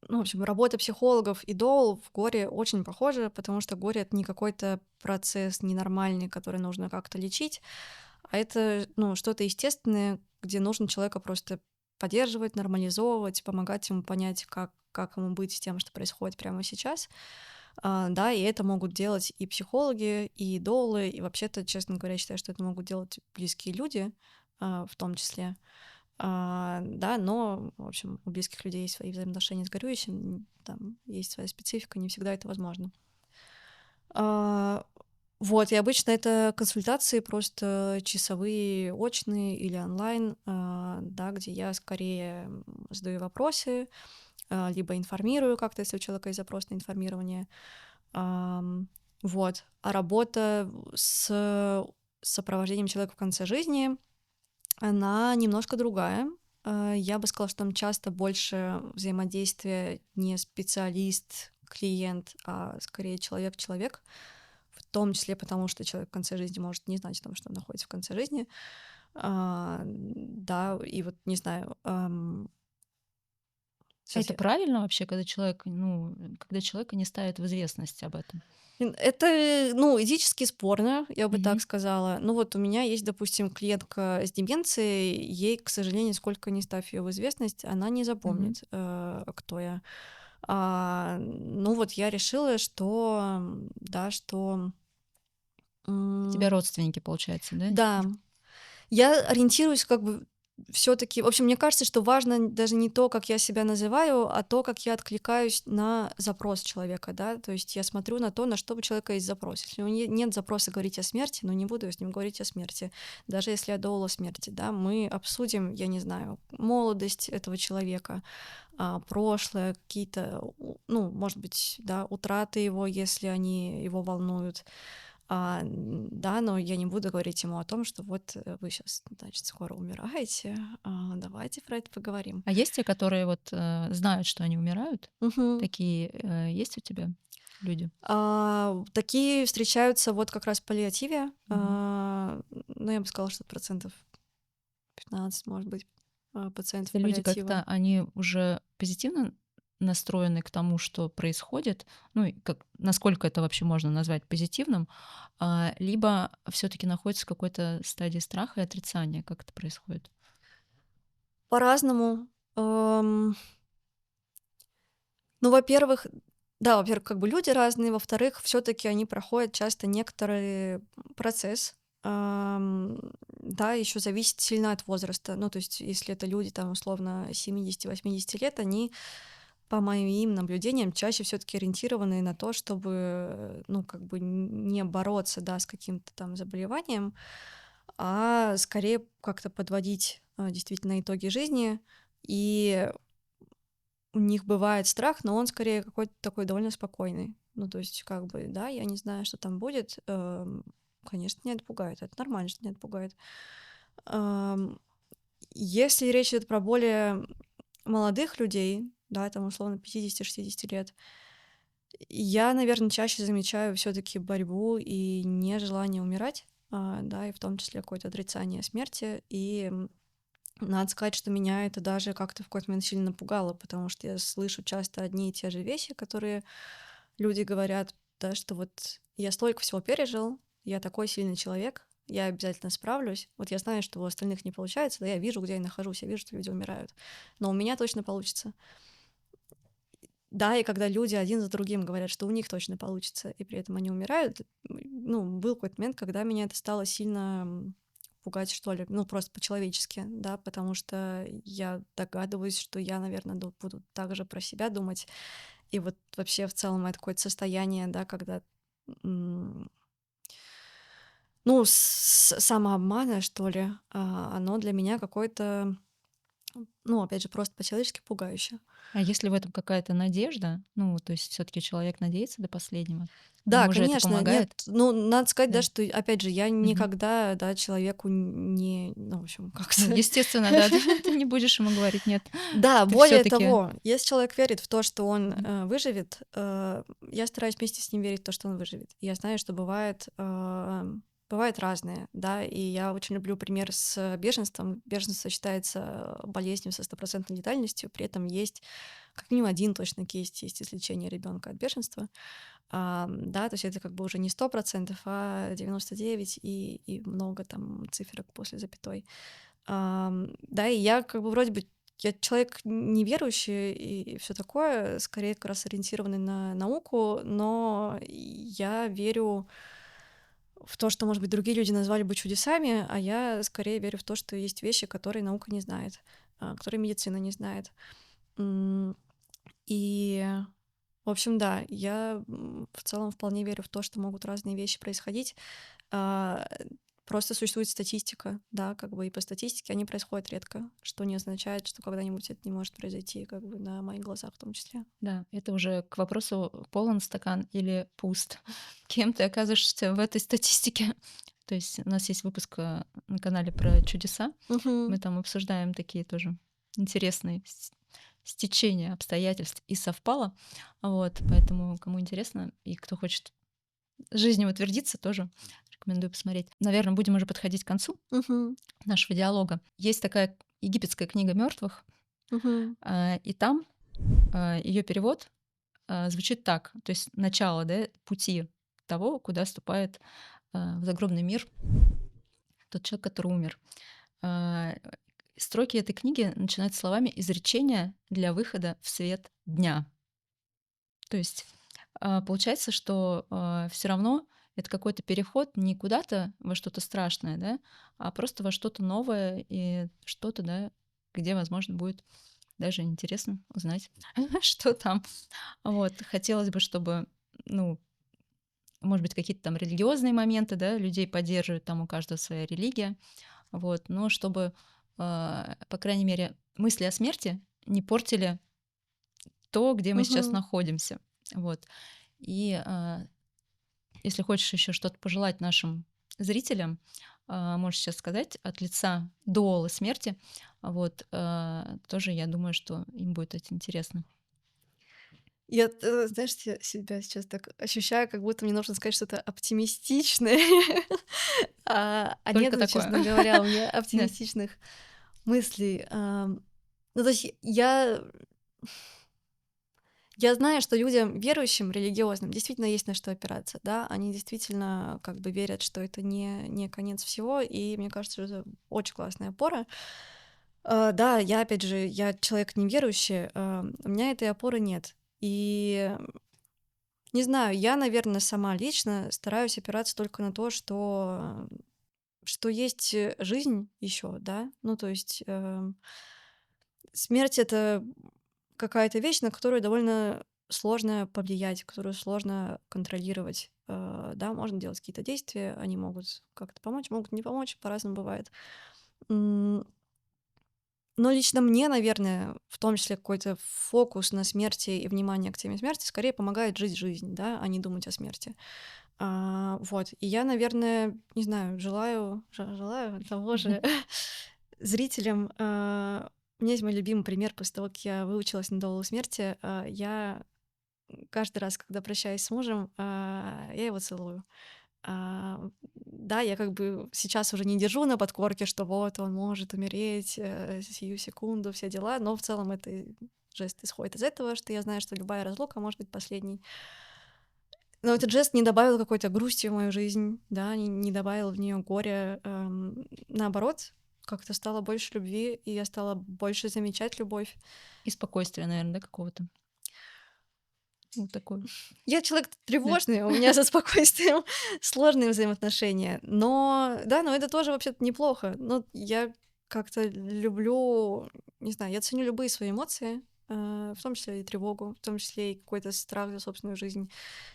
ну, в общем, работа психологов и доул в горе очень похожа, потому что горе — это не какой-то процесс ненормальный, который нужно как-то лечить, а это, ну, что-то естественное, где нужно человека просто поддерживать, нормализовывать, помогать ему понять, как ему быть с тем, что происходит прямо сейчас. Да, и это могут делать и психологи, и доулы, и вообще-то, честно говоря, считаю, что это могут делать близкие люди, в том числе. Да, но, в общем, у близких людей есть свои взаимоотношения с горюющим, там есть своя специфика, не всегда это возможно. А, вот, и обычно это консультации просто часовые, очные или онлайн, да, где я скорее задаю вопросы, либо информирую как-то, если у человека есть запрос на информирование. Вот. А работа с сопровождением человека в конце жизни, она немножко другая. Я бы сказала, что там часто больше взаимодействия не специалист-клиент, а скорее человек-человек. В том числе потому, что человек в конце жизни может не знать о том, что он находится в конце жизни. Да, и вот не знаю, А сейчас это я. правильно вообще, когда человек, ну, когда человека не ставят в известность об этом? Это, ну, этически спорно, я бы так Мгм. сказала. Ну вот у меня есть, допустим, клиентка с деменцией, ей, к сожалению, сколько ни ставь ее в известность, она не Мгм. запомнит, кто я. Ну вот я решила, что, да, что, У тебя м, родственники, получается, да? да, я ориентируюсь как бы все таки в общем, мне кажется, что важно даже не то, как я себя называю, а то, как я откликаюсь на запрос человека, да. То есть я смотрю на то, на что у человека есть запрос. Если у него нет запроса говорить о смерти, ну, не буду я с ним говорить о смерти. Даже если я доула смерти, да, мы обсудим, я не знаю, молодость этого человека, прошлое, какие-то, ну, может быть, да, утраты его, если они его волнуют. Да, но я не буду говорить ему о том, что вот вы сейчас, значит, скоро умираете, давайте про это поговорим. А есть те, которые вот знают, что они умирают? Мгм. Такие есть у тебя люди? Такие встречаются вот как раз в паллиативе. Мгм. Ну, я бы сказала, что процентов 15, может быть, пациентов Это люди паллиатива. как-то, они уже позитивно настроены к тому, что происходит, ну, и насколько это вообще можно назвать позитивным, либо все таки находятся в какой-то стадии страха и отрицания. Как это происходит? По-разному. Ну, во-первых, да, во-первых, как бы люди разные, во-вторых, все таки они проходят часто некоторый процесс. Да, еще зависит сильно от возраста. Ну, то есть если это люди, там, условно, 70-80 лет, они, по моим наблюдениям, чаще все таки ориентированы на то, чтобы, ну, как бы не бороться, да, с каким-то там заболеванием, а скорее как-то подводить, действительно итоги жизни. И у них бывает страх, но он скорее какой-то такой довольно спокойный. Ну, то есть, как бы, да, я не знаю, что там будет. Конечно, меня это пугает. Это нормально, что меня это пугает. Ам, Если речь идет про более молодых людей, да, там, условно, 50-60 лет, я, наверное, чаще замечаю все таки борьбу и нежелание умирать, да, и в том числе какое-то отрицание смерти. И надо сказать, что меня это даже как-то в какой-то момент сильно напугало, потому что я слышу часто одни и те же вещи, которые люди говорят, да, что вот я столько всего пережил, я такой сильный человек, я обязательно справлюсь. Вот я знаю, что у остальных не получается, да, я вижу, где я нахожусь, я вижу, что люди умирают. Но у меня точно получится. Да, и когда люди один за другим говорят, что у них точно получится, и при этом они умирают, ну, был какой-то момент, когда меня это стало сильно пугать, что ли, ну, просто по-человечески, да, потому что я догадываюсь, что я, наверное, буду также про себя думать. И вот вообще в целом это какое-то состояние, да, когда, м, ну, самообмана, что ли, оно для меня какое-то, ну, опять же, просто по-человечески пугающее. А есть ли в этом какая-то надежда? Ну, то есть все таки человек надеется до последнего? Да, Ему же это конечно, нет, помогает? ну, надо сказать, да, Да. что, опять же, я Мгм. никогда, да, человеку не, ну, в общем, Ну, как-то. естественно, да, ты не будешь ему говорить: "Нет, Да, ты все более таки". того, если человек верит в то, что он выживет, я стараюсь вместе с ним верить в то, что он выживет. Я знаю, что бывает разное, да, и я очень люблю пример с беженством. Беженство считается болезнью со стопроцентной летальностью, при этом есть как минимум один точно кейс есть излечения ребенка от бешенства. Да, то есть это как бы уже не 100%, а 99 и много там циферок после запятой. Да, и я как бы вроде бы я человек неверующий и все такое, скорее как раз ориентированный на науку, но я верю в то, что, может быть, другие люди назвали бы чудесами, а я скорее верю в то, что есть вещи, которые наука не знает, которые медицина не знает. М, И, в общем, да, я в целом вполне верю в то, что могут разные вещи происходить. А, Просто существует статистика, да, как бы и по статистике они происходят редко, что не означает, что когда-нибудь это не может произойти, как бы на моих глазах в том числе. Да, это уже к вопросу, полон стакан или пуст. Кем ты оказываешься в этой статистике? То есть у нас есть выпуск, на канале про чудеса. Мы Мгм. там обсуждаем такие тоже интересные стечения обстоятельств, и совпало. Вот, поэтому кому интересно и кто хочет жизнью утвердиться, тоже рекомендую посмотреть. Наверное, будем уже подходить к концу Мгм. нашего диалога. Есть такая египетская книга мертвых, Мгм. и там ее перевод звучит так, то есть начало, да, пути того, куда ступает в загробный мир тот человек, который умер. А, Строки этой книги начинаются словами «изречения для выхода в свет дня». То есть получается, что все равно это какой-то переход не куда-то во что-то страшное, да, а просто во что-то новое и что-то, да, где, возможно, будет даже интересно узнать, что там. Вот. Хотелось бы, чтобы, ну, может быть, какие-то там религиозные моменты, да, людей поддерживают, там у каждого своя религия, вот, но чтобы, по крайней мере, мысли о смерти не портили то, где мы сейчас Мгм. находимся. Вот. И если хочешь еще что-то пожелать нашим зрителям, можешь сейчас сказать от лица дуолы смерти. Вот, тоже я думаю, что им будет это интересно. Я, знаешь, себя сейчас так ощущаю, как будто мне нужно сказать что-то оптимистичное, а Только нет, такое. честно говоря, у меня Да. оптимистичных мыслей. Ну, то есть я Я знаю, что людям верующим, религиозным, действительно есть на что опираться, да, они действительно как бы верят, что это не конец всего, и мне кажется, что это очень классная опора. Да, я опять же, я человек неверующий, у меня этой опоры нет. И не знаю, я, наверное, сама лично стараюсь опираться только на то, что есть жизнь еще, да, ну то есть смерть это какая-то вещь, на которую довольно сложно повлиять, которую сложно контролировать. Да, можно делать какие-то действия, они могут как-то помочь, могут не помочь, по-разному бывает. М, Но лично мне, наверное, в том числе какой-то фокус на смерти и внимание к теме смерти скорее помогает жить жизнь, да, а не думать о смерти. Вот. И я, наверное, не знаю, желаю того же зрителям. У меня есть мой любимый пример после того, как я выучилась на доулу смерти. Я каждый раз, когда прощаюсь с мужем, я его целую. Да, я как бы сейчас уже не держу на подкорке, что вот он может умереть сию секунду, все дела, но в целом это жест исходит из этого, что я знаю, что любая разлука может быть последней. Но этот жест не добавил какой-то грусти в мою жизнь, да, не добавил в нее горя. Наоборот, как-то стало больше любви, и я стала больше замечать любовь. И спокойствие, наверное, да, какого-то. Вот такое. Я человек тревожный, у меня со спокойствием сложные взаимоотношения. Но да, но это тоже вообще-то неплохо. Но я как-то люблю, не знаю, я ценю любые свои эмоции, в том числе и тревогу, в том числе и какой-то страх за собственную жизнь.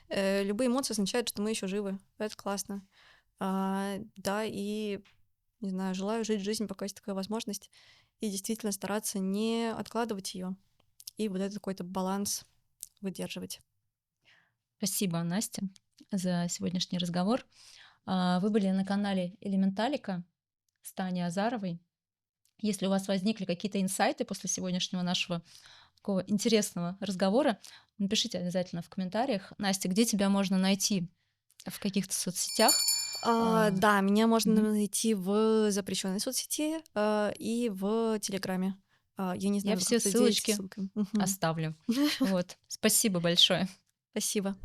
Любые эмоции означают, что мы еще живы. Это классно. Да, и, не знаю, желаю жить жизнь, пока есть такая возможность, и действительно стараться не откладывать ее. И вот этот какой-то баланс выдерживать. Спасибо, Настя, за сегодняшний разговор. Вы были на канале Элементалика с Таней Азаровой. Если у вас возникли какие-то инсайты после сегодняшнего нашего такого интересного разговора, напишите обязательно в комментариях. Настя, где тебя можно найти? В каких-то соцсетях? Да, меня можно Мгм. найти в запрещенной соцсети и в Телеграме. Я не Я знаю, вы все как-то делитесь ссылочки ссылками. Мгм. оставлю. Вот. Спасибо большое. Спасибо.